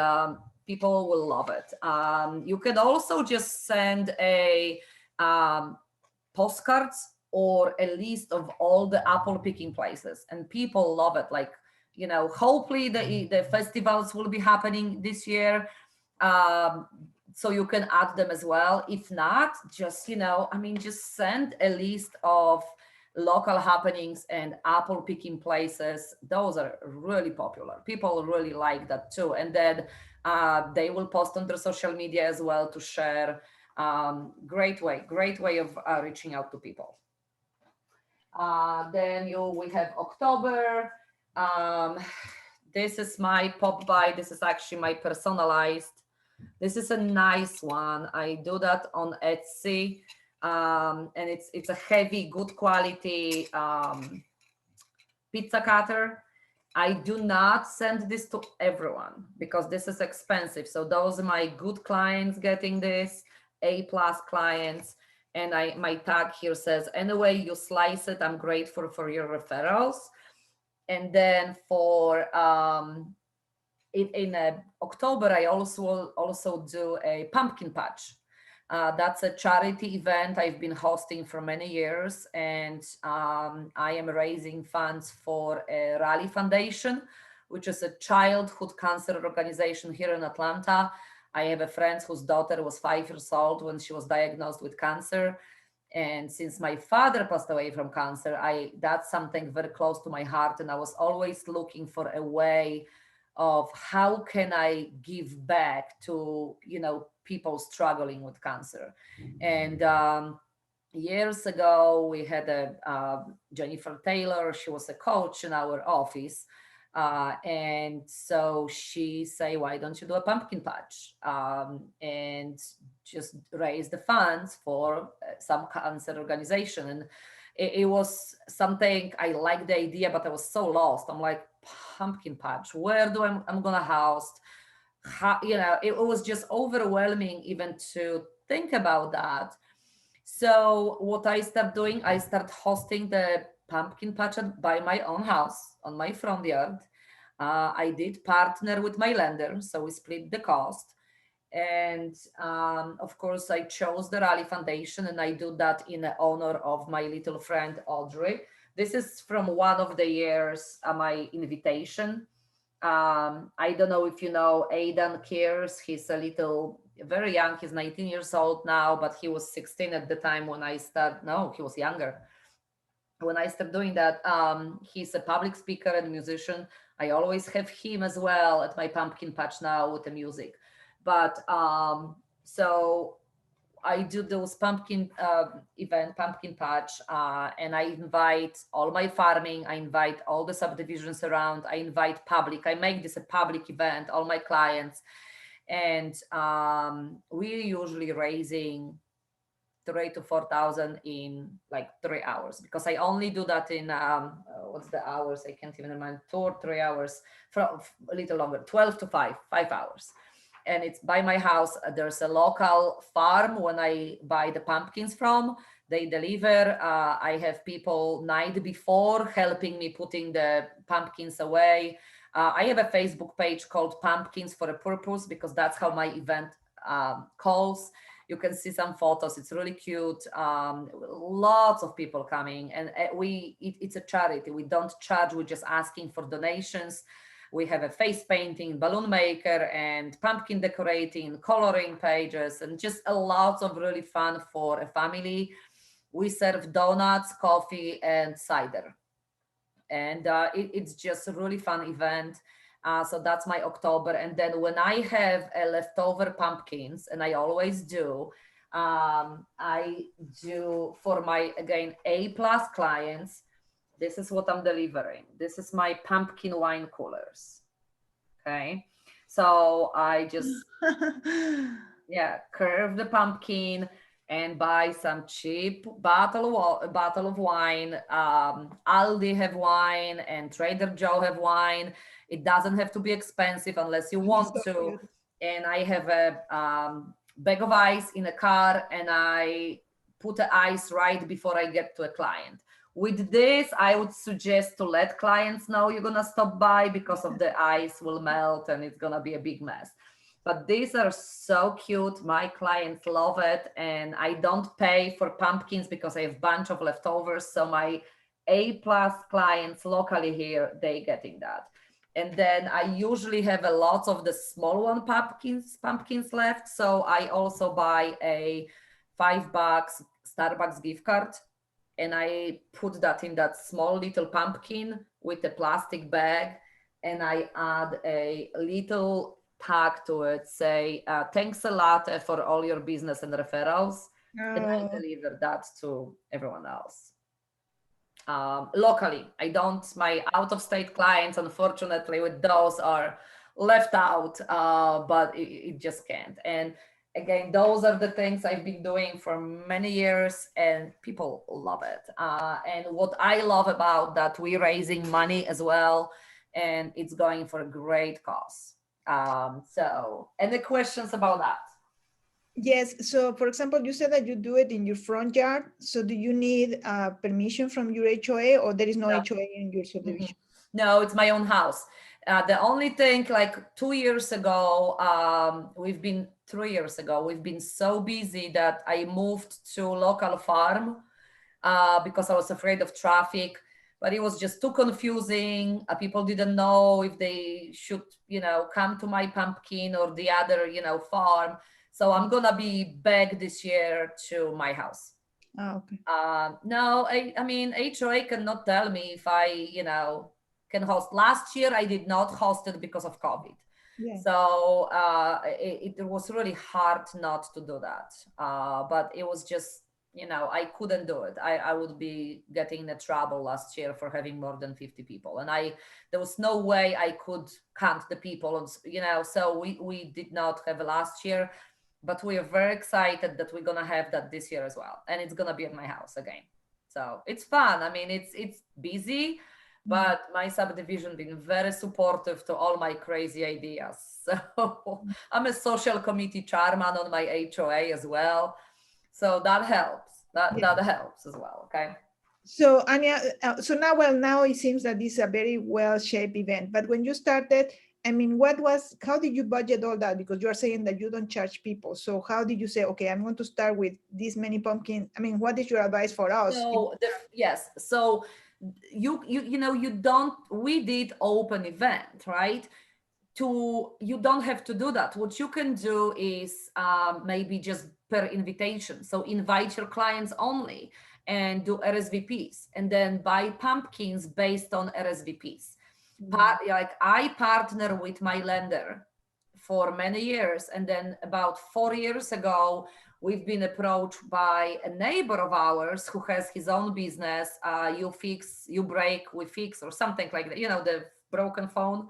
people will love it. You can also just send a postcards or a list of all the apple picking places, and people love it. Like, hopefully the festivals will be happening this year, um, so you can add them as well. If not, just just send a list of local happenings and apple picking places. Those are really popular. People really like that too, and then they will post on their social media as well to share. Great way of reaching out to people. Then we have October. Um, this is my pop by. This is actually my personalized. This is a nice one. I do that on Etsy, and it's a heavy, good quality pizza cutter. I do not send this to everyone because this is expensive. So those are my good clients getting this, A+ clients. And my tag here says, anyway, you slice it, I'm grateful for your referrals. And then for in October, I also do a pumpkin patch. That's a charity event I've been hosting for many years, and I am raising funds for a Raleigh Foundation, which is a childhood cancer organization here in Atlanta. I have a friend whose daughter was 5 years old when she was diagnosed with cancer. And since my father passed away from cancer, that's something very close to my heart. And I was always looking for a way of how can I give back to, people struggling with cancer. And years ago, we had a Jennifer Taylor. She was a coach in our office. And so she say, why don't you do a pumpkin patch and just raise the funds for some cancer organization? And it was something I liked the idea, but I was so lost. I'm like, pumpkin patch, where do I'm gonna house? How, it was just overwhelming even to think about that. So what I start doing, I start hosting the pumpkin patch by my own house on my front yard. I did partner with my lender, so we split the cost. And of course, I chose the Raleigh Foundation, and I do that in honor of my little friend Audrey. This is from one of the years, my invitation. I don't know if you know Aidan Kears. He's very young. He's 19 years old now, but he was 16 at the time when I started. No, he was younger when I started doing that. He's a public speaker and musician. I always have him as well at my pumpkin patch now with the music. But so I do those pumpkin patch, and I invite all my farming. I invite all the subdivisions around. I invite public. I make this a public event, all my clients. And we're usually raising 3 to 4,000 in like 3 hours, because I only do that in what's the hours? I can't even remember, 2 or 3 hours, for a little longer, 12 to 5 hours. And it's by my house. There's a local farm when I buy the pumpkins from. They deliver. I have people night before helping me putting the pumpkins away. I have a Facebook page called Pumpkins for a Purpose, because that's how my event calls. You can see some photos. It's really cute. Lots of people coming, and it's a charity. We don't charge. We're just asking for donations. We have a face painting, balloon maker, and pumpkin decorating, coloring pages, and just a lot of really fun for a family. We serve donuts, coffee, and cider. And it's just a really fun event. So that's my October. And then when I have a leftover pumpkins, and I always do, I do for my, again, A+ clients, this is what I'm delivering. This is my pumpkin wine coolers. Okay. So I just, yeah, curve the pumpkin and buy some cheap bottle of wine. Aldi have wine and Trader Joe have wine. It doesn't have to be expensive unless you want So to. cute. And I have a bag of ice in a car, and I put the ice right before I get to a client. With this, I would suggest to let clients know you're gonna stop by, because of the ice will melt and it's gonna be a big mess. But these are so cute. My clients love it, and I don't pay for pumpkins because I have a bunch of leftovers. So my A+ clients locally here, they getting that. And then I usually have a lot of the small one pumpkins left. So I also buy a $5 Starbucks gift card, and I put that in that small little pumpkin with a plastic bag, and I add a little tag to it, say, thanks a lot for all your business and referrals. And I Oh, deliver that to everyone else. Locally, I don't, my out of state clients, unfortunately, with those are left out, but it just can't. And again, those are the things I've been doing for many years, and people love it. And what I love about that, we're raising money as well, and it's going for a great cause. So, any questions about that? yes. So for example, you said that you do it in your front yard. So do you need permission from your HOA, or there is no No. HOA in your subdivision? No, it's my own house. The only thing, like 2 years ago, 3 years ago, we've been so busy that I moved to local farm because I was afraid of traffic. But it was just too confusing. People didn't know if they should, come to my pumpkin or the other, farm. So I'm gonna be back this year to my house. Oh, okay. No, I mean, HOA cannot tell me if I, can host. Last year, I did not host it because of COVID. Yeah. So it was really hard not to do that. But it was just, I couldn't do it. I would be getting into trouble last year for having more than 50 people. And there was no way I could count the people. And, so we did not have it last year. But we are very excited that we're gonna have that this year as well, and it's gonna be at my house again. So it's fun. I mean, it's busy, but my subdivision been very supportive to all my crazy ideas. So I'm a social committee chairman on my HOA as well, so that helps. That helps as well. Okay. So Ania, so now, well, now it seems that this is a very well-shaped event. But when you started, I mean, how did you budget all that? Because you are saying that you don't charge people. So how did you say, okay, I'm going to start with this many pumpkins? I mean, what is your advice for us? So yes, so you don't. We did open event, right? You don't have to do that. What you can do is maybe just per invitation. So invite your clients only and do RSVPs, and then buy pumpkins based on RSVPs. Like I partner with my lender for many years, and then about 4 years ago, we've been approached by a neighbor of ours who has his own business. You fix, you break, we fix, or something like that. The broken phone.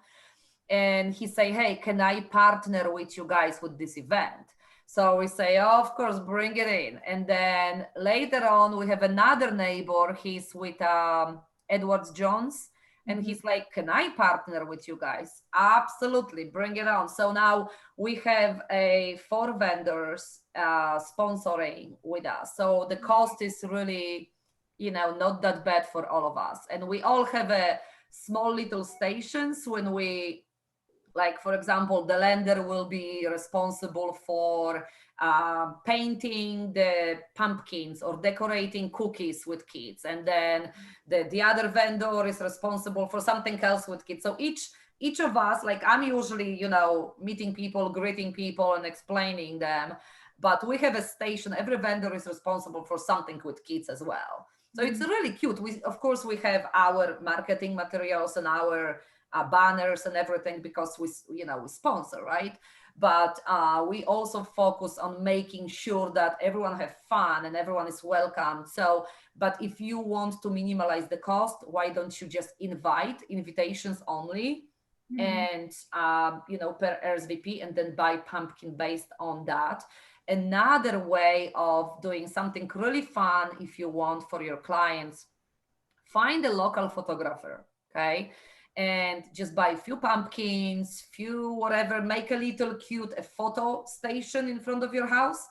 And he say, hey, can I partner with you guys with this event? So we say, oh, of course, bring it in. And then later on, we have another neighbor. He's with Edwards Jones. And he's like, can I partner with you guys? Absolutely, bring it on. So now we have 4 vendors sponsoring with us. So the cost is really, not that bad for all of us. And we all have a small little stations when we, like, for example, the lender will be responsible for painting the pumpkins or decorating cookies with kids. And then the other vendor is responsible for something else with kids. So each of us, like I'm usually, meeting people, greeting people and explaining them. But we have a station, every vendor is responsible for something with kids as well. So it's really cute. Of course, we have our marketing materials and our banners and everything because we sponsor, right? But we also focus on making sure that everyone have fun and everyone is welcome. So, but if you want to minimize the cost, why don't you just invite invitations only? and per RSVP, and then buy pumpkin based on that. Another way of doing something really fun, if you want, for your clients, find a local photographer, okay, and just buy a few pumpkins, few whatever, make a little cute a photo station in front of your house,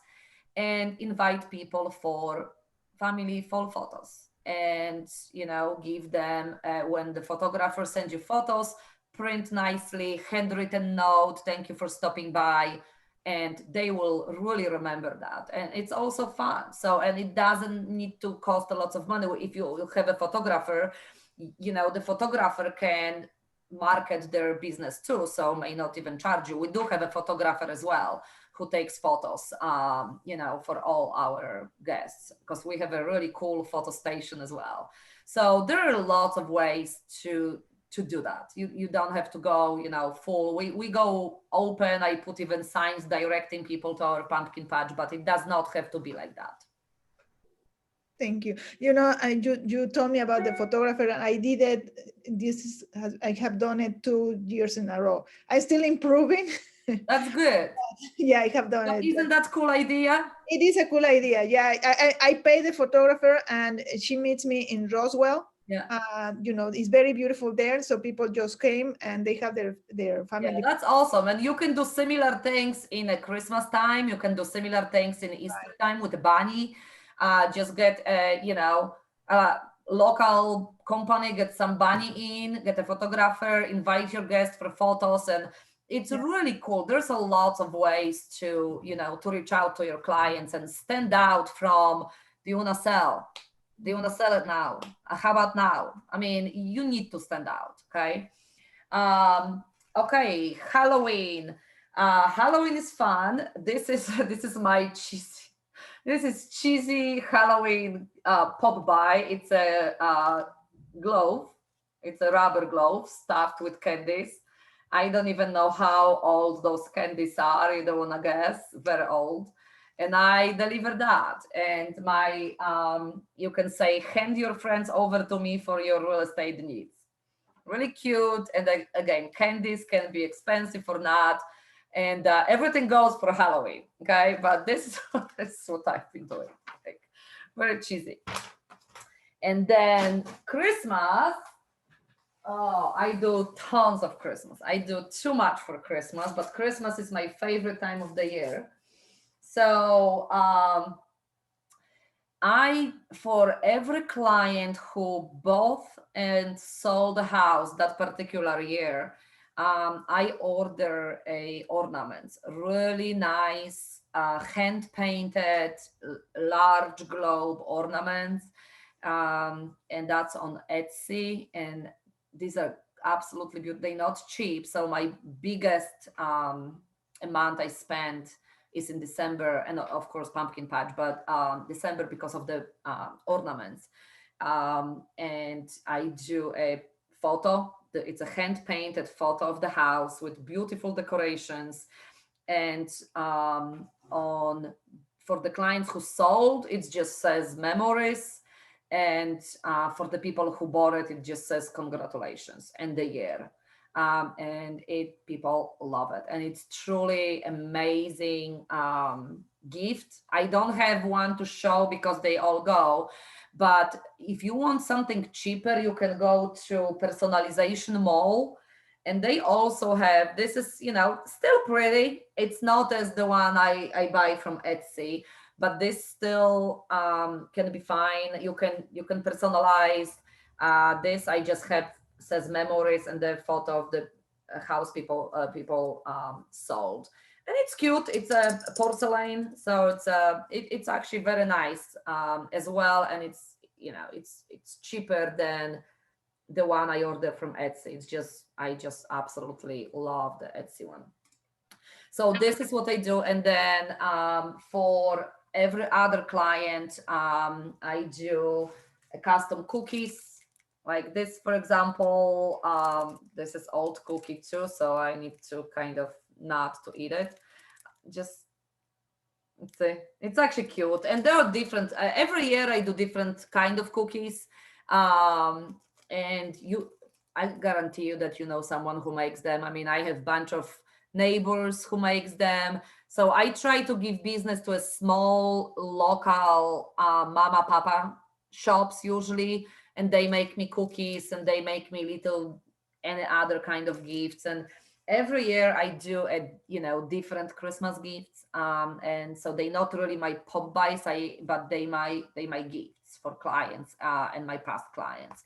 and invite people for family fall photos, and give them, when the photographer sends you photos, print nicely handwritten note, thank you for stopping by, and they will really remember that. And it's also fun, so, and it doesn't need to cost a lot of money. If you have a photographer, the photographer can market their business too, so may not even charge you. We do have a photographer as well who takes photos, for all our guests, because we have a really cool photo station as well. So there are lots of ways to do that. You don't have to go, full. We go open. I put even signs directing people to our pumpkin patch, but it does not have to be like that. Thank you. You told me about the photographer, and I did it. I have done it 2 years in a row. I'm still improving. That's good. Yeah, I have done it. Isn't that a cool idea? It is a cool idea. Yeah, I pay the photographer, and she meets me in Roswell. Yeah. It's very beautiful there. So people just came and they have their family. Yeah, that's awesome. And you can do similar things in a Christmas time. You can do similar things in Easter time with the bunny. Just get a local company, get some bunny in, get a photographer, invite your guests for photos, and it's really cool. There's a lot of ways to to reach out to your clients and stand out from, do you want to sell? Do you want to sell it now? How about now? I mean, you need to stand out, okay? Okay, Halloween. Halloween is fun. This is my cheesy Halloween pop by. It's a glove. It's a rubber glove stuffed with candies. I don't even know how old those candies are. You don't want to guess. Very old. And I deliver that. And my, you can say, hand your friends over to me for your real estate needs. Really cute. And again, candies can be expensive or not. And everything goes for Halloween. Okay. But this is what I've been doing. Like, very cheesy. And then Christmas. Oh, I do tons of Christmas. I do too much for Christmas, but Christmas is my favorite time of the year. So for every client who bought and sold a house that particular year, I order ornaments, really nice, hand-painted, large globe ornaments. And that's on Etsy. And these are absolutely beautiful. They're not cheap. So my biggest amount I spent is in December, and of course pumpkin patch, but December because of the ornaments. And I do a photo. It's a hand painted photo of the house with beautiful decorations. And for the clients who sold, it just says memories. And for the people who bought it, it just says congratulations and the year. And people love it, and it's truly amazing gift. I don't have one to show because they all go, but if you want something cheaper, you can go to Personalization Mall, and they also have, this is still pretty. It's not as the one I buy from Etsy, but this still can be fine. You can personalize this. I just have says memories and the photo of the house people sold, and it's cute. It's a porcelain, so it's actually very nice as well, and it's it's cheaper than the one I ordered from Etsy. I just absolutely love the Etsy one. So this is what I do, and then for every other client, I do a custom cookies. Like this, for example, this is old cookie too, so I need to kind of not to eat it. Just, it's actually cute. And there are different, every year I do different kind of cookies. And I guarantee you that you know someone who makes them. I mean, I have a bunch of neighbors who makes them. So I try to give business to a small local mama papa shops usually, and they make me cookies and they make me little any other kind of gifts. And every year I do a different Christmas gifts. And so they not really my pop buys, but they my gifts for clients and my past clients.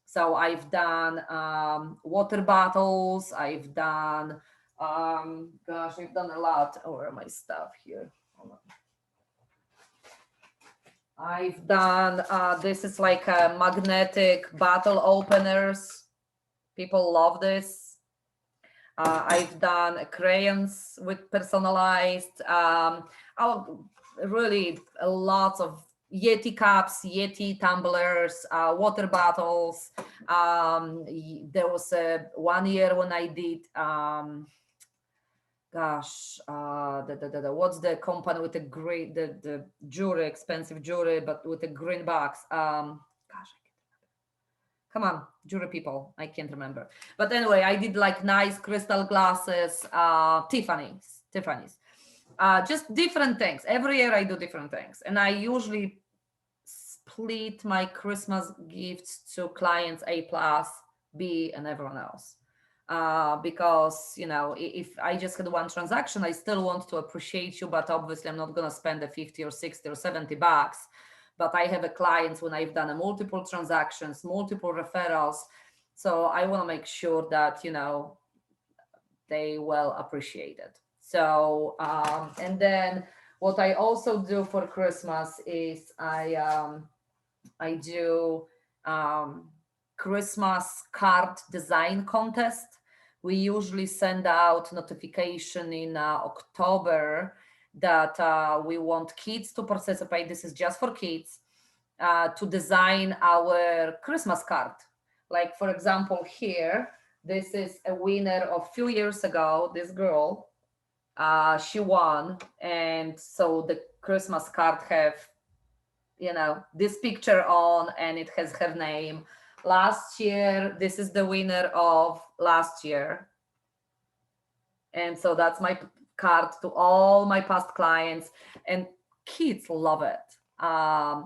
So I've done water bottles. I've done I've done a lot. Where are my stuff here? Hold on. I've done this is like a magnetic bottle openers. People love this. I've done crayons with personalized, really a lot of Yeti cups, Yeti tumblers, water bottles. There was 1 year when I did, what's the company with the green, the jewelry, expensive jewelry, but with a green box. Come on, jewelry people, I can't remember. But anyway, I did like nice crystal glasses, Tiffany's. Just different things. Every year I do different things. And I usually split my Christmas gifts to clients A plus, B, and everyone else. Because, if I just had one transaction, I still want to appreciate you, but obviously I'm not going to spend the 50 or 60 or 70 bucks. But I have a clients when I've done a multiple transactions, multiple referrals. So I want to make sure that, they well appreciate it. So, and then what I also do for Christmas is I do Christmas card design contest. We usually send out notification in October that we want kids to participate. This is just for kids to design our Christmas card. Like, for example, here, this is a winner of a few years ago, this girl, she won. And so the Christmas card have, this picture on, and it has her name. Last year, this is the winner of last year. And so that's my card to all my past clients, and kids love it.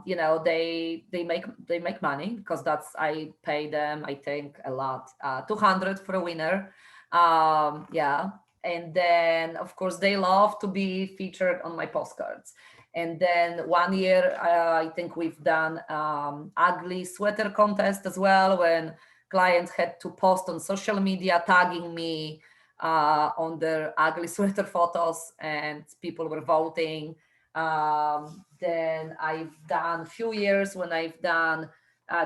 They make money because I pay them, I think, a lot, 200 for a winner. And then of course they love to be featured on my postcards. And then 1 year, I think we've done ugly sweater contest as well, when clients had to post on social media tagging me on their ugly sweater photos, and people were voting. Then I've done a few years when I've done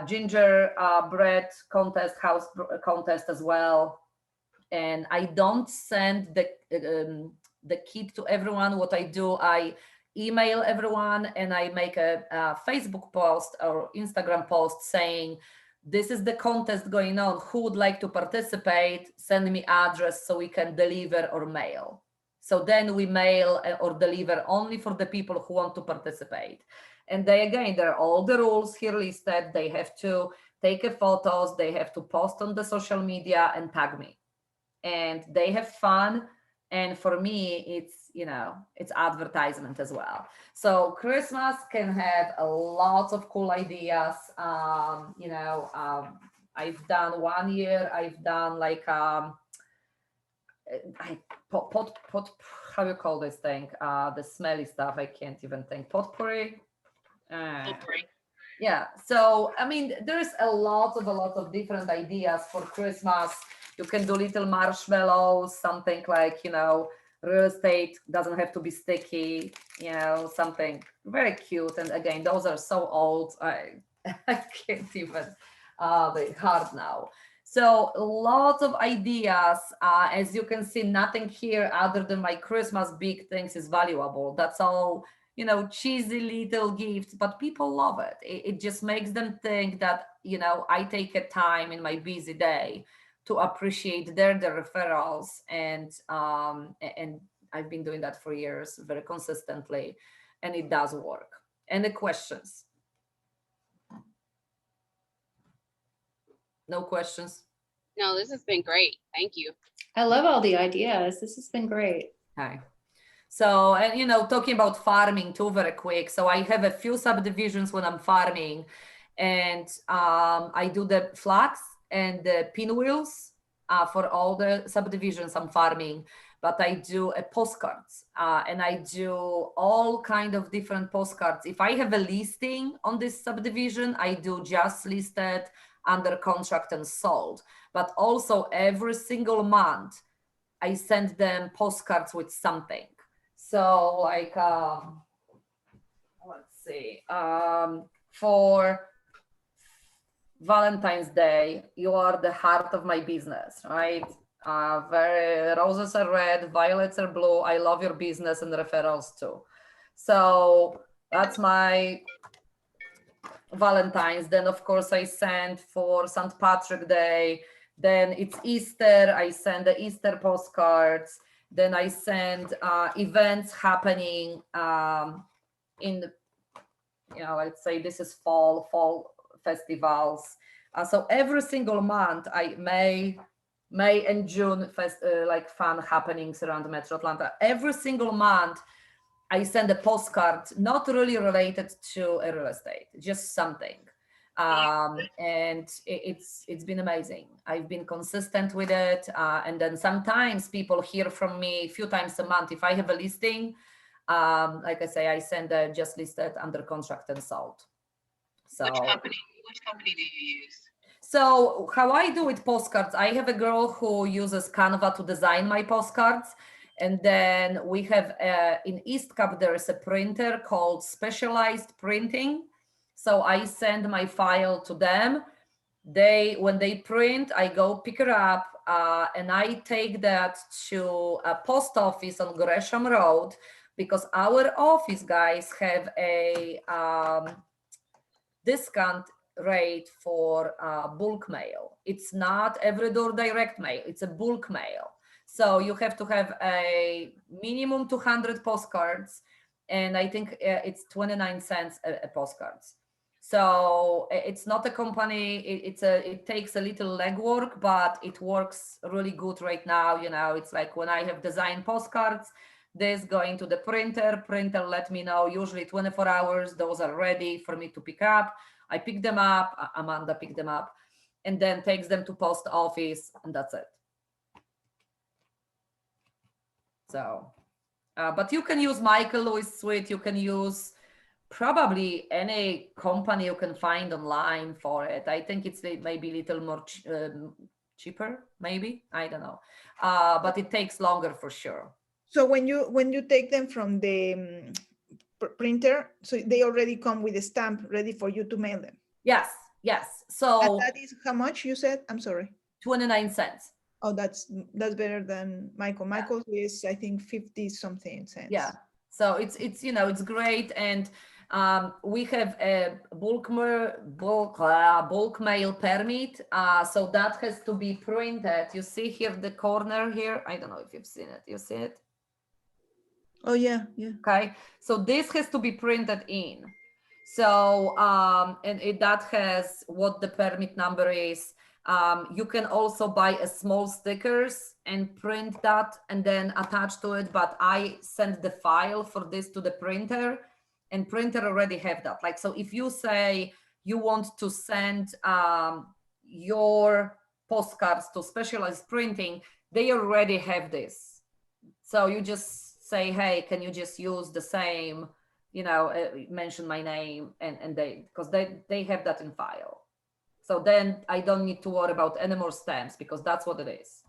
ginger bread contest, house contest as well. And I don't send the kit to everyone. What I do, I email everyone, and I make a Facebook post or Instagram post saying, this is the contest going on. Who would like to participate? Send me address so we can deliver or mail. So then we mail or deliver only for the people who want to participate. And there are all the rules here listed. They have to take photos. They have to post on the social media and tag me. And they have fun. And for me, it's advertisement as well. So Christmas can have a lot of cool ideas. I've done 1 year, I've done like pot, how you call this thing? The smelly stuff, I can't even think. Potpourri. Potpourri. Yeah. So I mean, there's a lot of different ideas for Christmas. You can do little marshmallows, something like, real estate doesn't have to be sticky, something very cute. And again, those are so old, I can't even, they're hard now. So lots of ideas. As you can see, nothing here other than my Christmas big things is valuable. That's all, cheesy little gifts, but people love it. It just makes them think that, I take a time in my busy day to appreciate their referrals. And I've been doing that for years, very consistently, and it does work. Any questions? No questions? No, this has been great. Thank you. I love all the ideas. This has been great. Okay. So, and you know, talking about farming too, very quick. So I have a few subdivisions when I'm farming, and I do the flags and the pinwheels for all the subdivisions I'm farming. But I do a postcards, and I do all kind of different postcards. If I have a listing on this subdivision, I do just listed, under contract, and sold. But also every single month, I send them postcards with something. So like, let's see, for Valentine's Day, you are the heart of my business, right? Very roses are red, violets are blue. I love your business and referrals too. So that's my Valentine's. Then of course I send for St. Patrick Day. Then it's Easter. I send the Easter postcards. Then I send events happening in the, you know, let's say this is fall festivals. So every single month, May and June like fun happenings around Metro Atlanta. Every single month, I send a postcard, not really related to a real estate, just something. And it's been amazing. I've been consistent with it. And then sometimes people hear from me a few times a month. If I have a listing, like I say, I send a just listed, under contract, and sold. So Which company do you use? so how I do with postcards, I have a girl who uses Canva to design my postcards. And then we have in East Cap, there is a printer called Specialized Printing. So I send my file to them. When they print, I go pick it up and I take that to a post office on Gresham Road, because our office guys have a discount rate for bulk mail. It's not every door direct mail, it's a bulk mail. So you have to have a minimum 200 postcards, and I think it's 29 cents a postcards. So it's not a company, it takes a little legwork, but it works really good right now. You know, it's like when I have designed postcards, this going to the printer let me know, usually 24 hours, those are ready for me to pick up. I pick them up, Amanda pick them up, and then takes them to post office, and that's it. So, but you can use Michael Lewis Suite, you can use probably any company you can find online for it. I think it's maybe a little more cheaper, maybe, I don't know. But it takes longer for sure. So when you take them from the printer, so they already come with a stamp ready for you to mail them? Yes. So and that is how much you said? I'm sorry. 29 cents. Oh, that's better than Michael. Michael's is, I think, 50 something cents. Yeah. So it's you know, it's great. And we have a bulk mail permit. So that has to be printed. You see here the corner here. I don't know if you've seen it. You see it? Oh yeah. Okay. So this has to be printed in. So that has what the permit number is. You can also buy a small stickers and print that and then attach to it. But I send the file for this to the printer, and printer already have that. Like, so if you say you want to send your postcards to Specialized Printing, they already have this. So you just say, hey, can you just use the same, you know, mention my name, and they, because they have that in file. So then I don't need to worry about any more stamps, because that's what it is.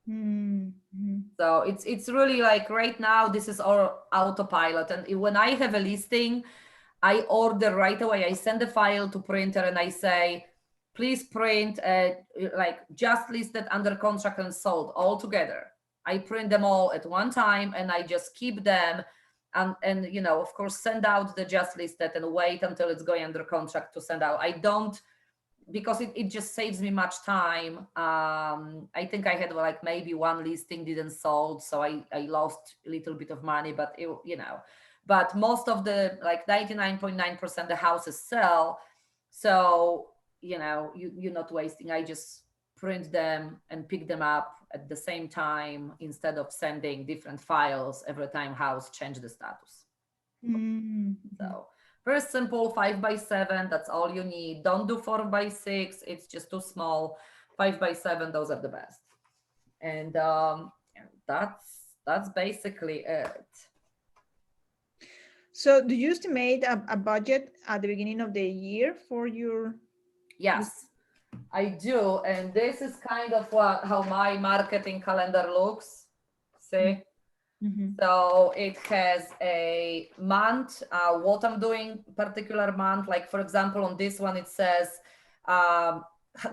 Mm-hmm. So it's really like right now, this is our autopilot. And when I have a listing, I order right away. I send the file to printer and I say, please print like just listed, under contract, and sold all together. I print them all at one time and I just keep them. And you know, of course, send out the just listed and wait until it's going under contract to send out. I don't, because it just saves me much time. I think I had like maybe one listing didn't sold, so I lost a little bit of money, but it, you know, but most of the, like 99.9% the houses sell. So you're not wasting. I just print them and pick them up at the same time instead of sending different files every time house change the status. Mhm. So very simple, 5x7, that's all you need. Don't do 4x6, it's just too small. 5x7, those are the best. And that's basically it. So do you estimate a budget at the beginning of the year for your? Yes, I do. And this is kind of how my marketing calendar looks. See? Mhm. So it has a month, what I'm doing particular month. Like for example, on this one, it says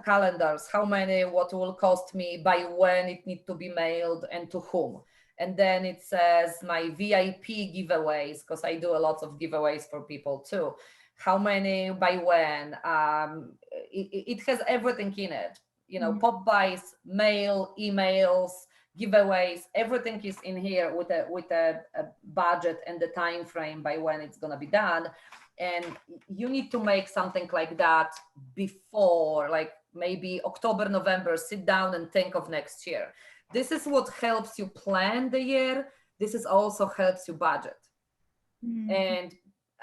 calendars, how many, what will cost me, by when it need to be mailed, and to whom. And then it says my VIP giveaways, because I do a lot of giveaways for people too. How many, by when. It has everything in it. Pop buys, mail, emails, giveaways, everything is in here with a budget and the time frame by when it's going to be done. And you need to make something like that before, like maybe October, November. Sit down and think of next year. This is what helps you plan the year. This is also helps you budget. And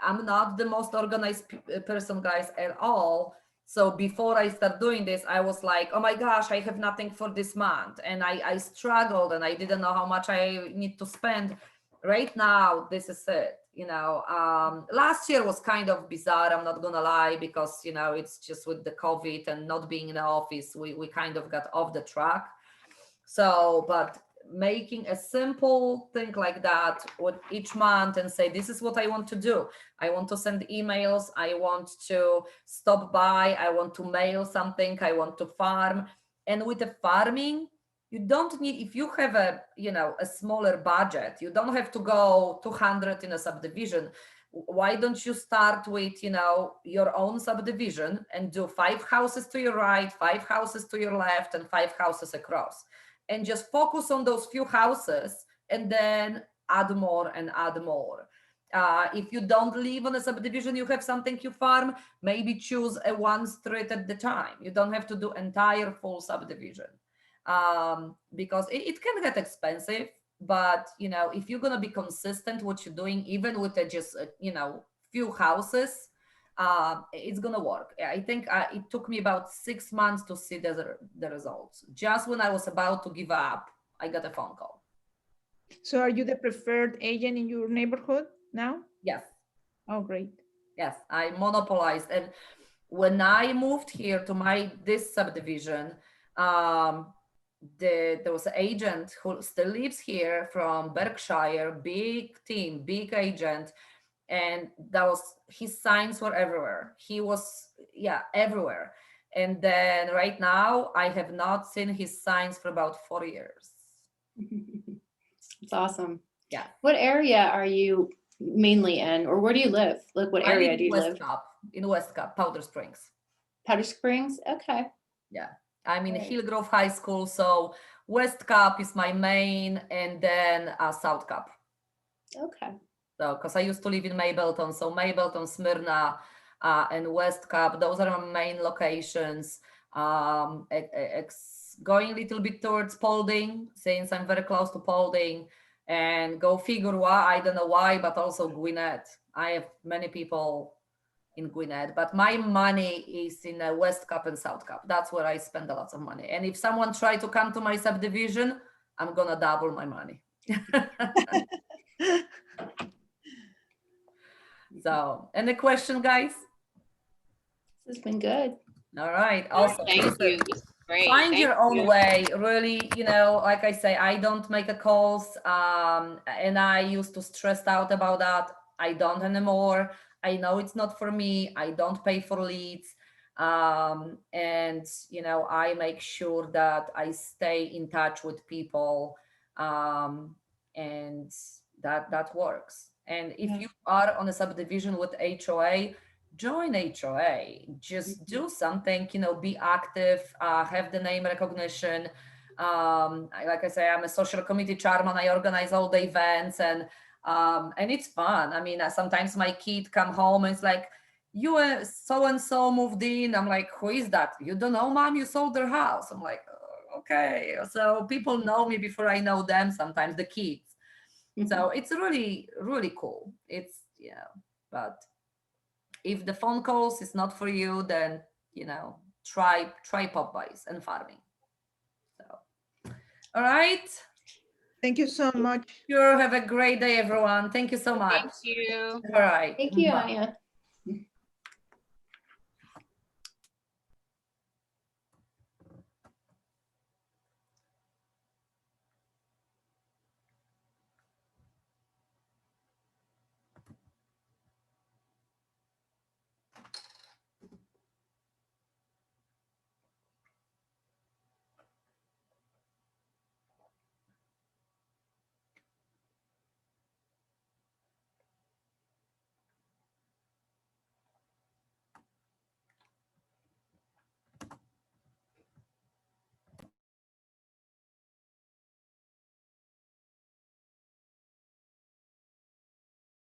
I'm not the most organized person, guys, at all. So before I start doing this, I was like, oh my gosh, I have nothing for this month. And I struggled and I didn't know how much I need to spend. Right now, this is it. Last year was kind of bizarre, I'm not gonna lie, because it's just with the COVID and not being in the office, we kind of got off the track. So, but making a simple thing like that with each month and say, this is what I want to do. I want to send emails. I want to stop by. I want to mail something. I want to farm. And with the farming, you don't need, if you have a smaller budget, you don't have to go 200 in a subdivision. Why don't you start with, your own subdivision and do 5 houses to your right, 5 houses to your left, and 5 houses across, and just focus on those few houses and then add more and add more. If you don't live on a subdivision, you have something you farm, maybe choose a 1 street at the time. You don't have to do entire full subdivision, because it can get expensive. But if you're going to be consistent what you're doing, even with just few houses, it's gonna work. I think it took me about 6 months to see the results. Just when I was about to give up, I got a phone call. So are you the preferred agent in your neighborhood now? Yes. Oh, great. Yes, I monopolized. And when I moved here to this subdivision, there was an agent who still lives here from Berkshire, big team, big agent. And his signs were everywhere. He was, everywhere. And then right now, I have not seen his signs for about 4 years. It's awesome. Yeah. What area are you mainly in, or where do you live? Like what area do you live? In West Cap, Powder Springs. Powder Springs? Okay. Yeah. I'm in Right. Hillgrove High School. So West Cap is my main, and then South Cap. Okay. So, because I used to live in Mableton, so Mableton, Smyrna, and West Cap, those are my main locations. Going a little bit towards Paulding, since I'm very close to Paulding, and go figure why, I don't know why, but also Gwinnett. I have many people in Gwinnett, but my money is in West Cap and South Cap. That's where I spend a lot of money. And if someone try to come to my subdivision, I'm gonna double my money. So, any question, guys? This has been good. All right. Also, Thank you. Great. find Thank your own you. way. Really, like I say, I don't make a calls, and I used to stress out about that. I don't anymore. I know it's not for me. I don't pay for leads, and I make sure that I stay in touch with people, and that works. And if you are on a subdivision with HOA, join HOA. Just do something, be active, have the name recognition. Like I say, I'm a social committee chairman. I organize all the events, and it's fun. I mean, sometimes my kid come home and it's like, you so and so moved in. I'm like, who is that? You don't know, mom? You sold their house. I'm like, "Oh, okay." So people know me before I know them. Sometimes the kids. So it's really, really cool. It's but if the phone calls is not for you, then try pop-bys and farming. So, all right. Thank you so much. Sure. Have a great day, everyone. Thank you so much. Thank you. All right. Thank you, Bye. Ania.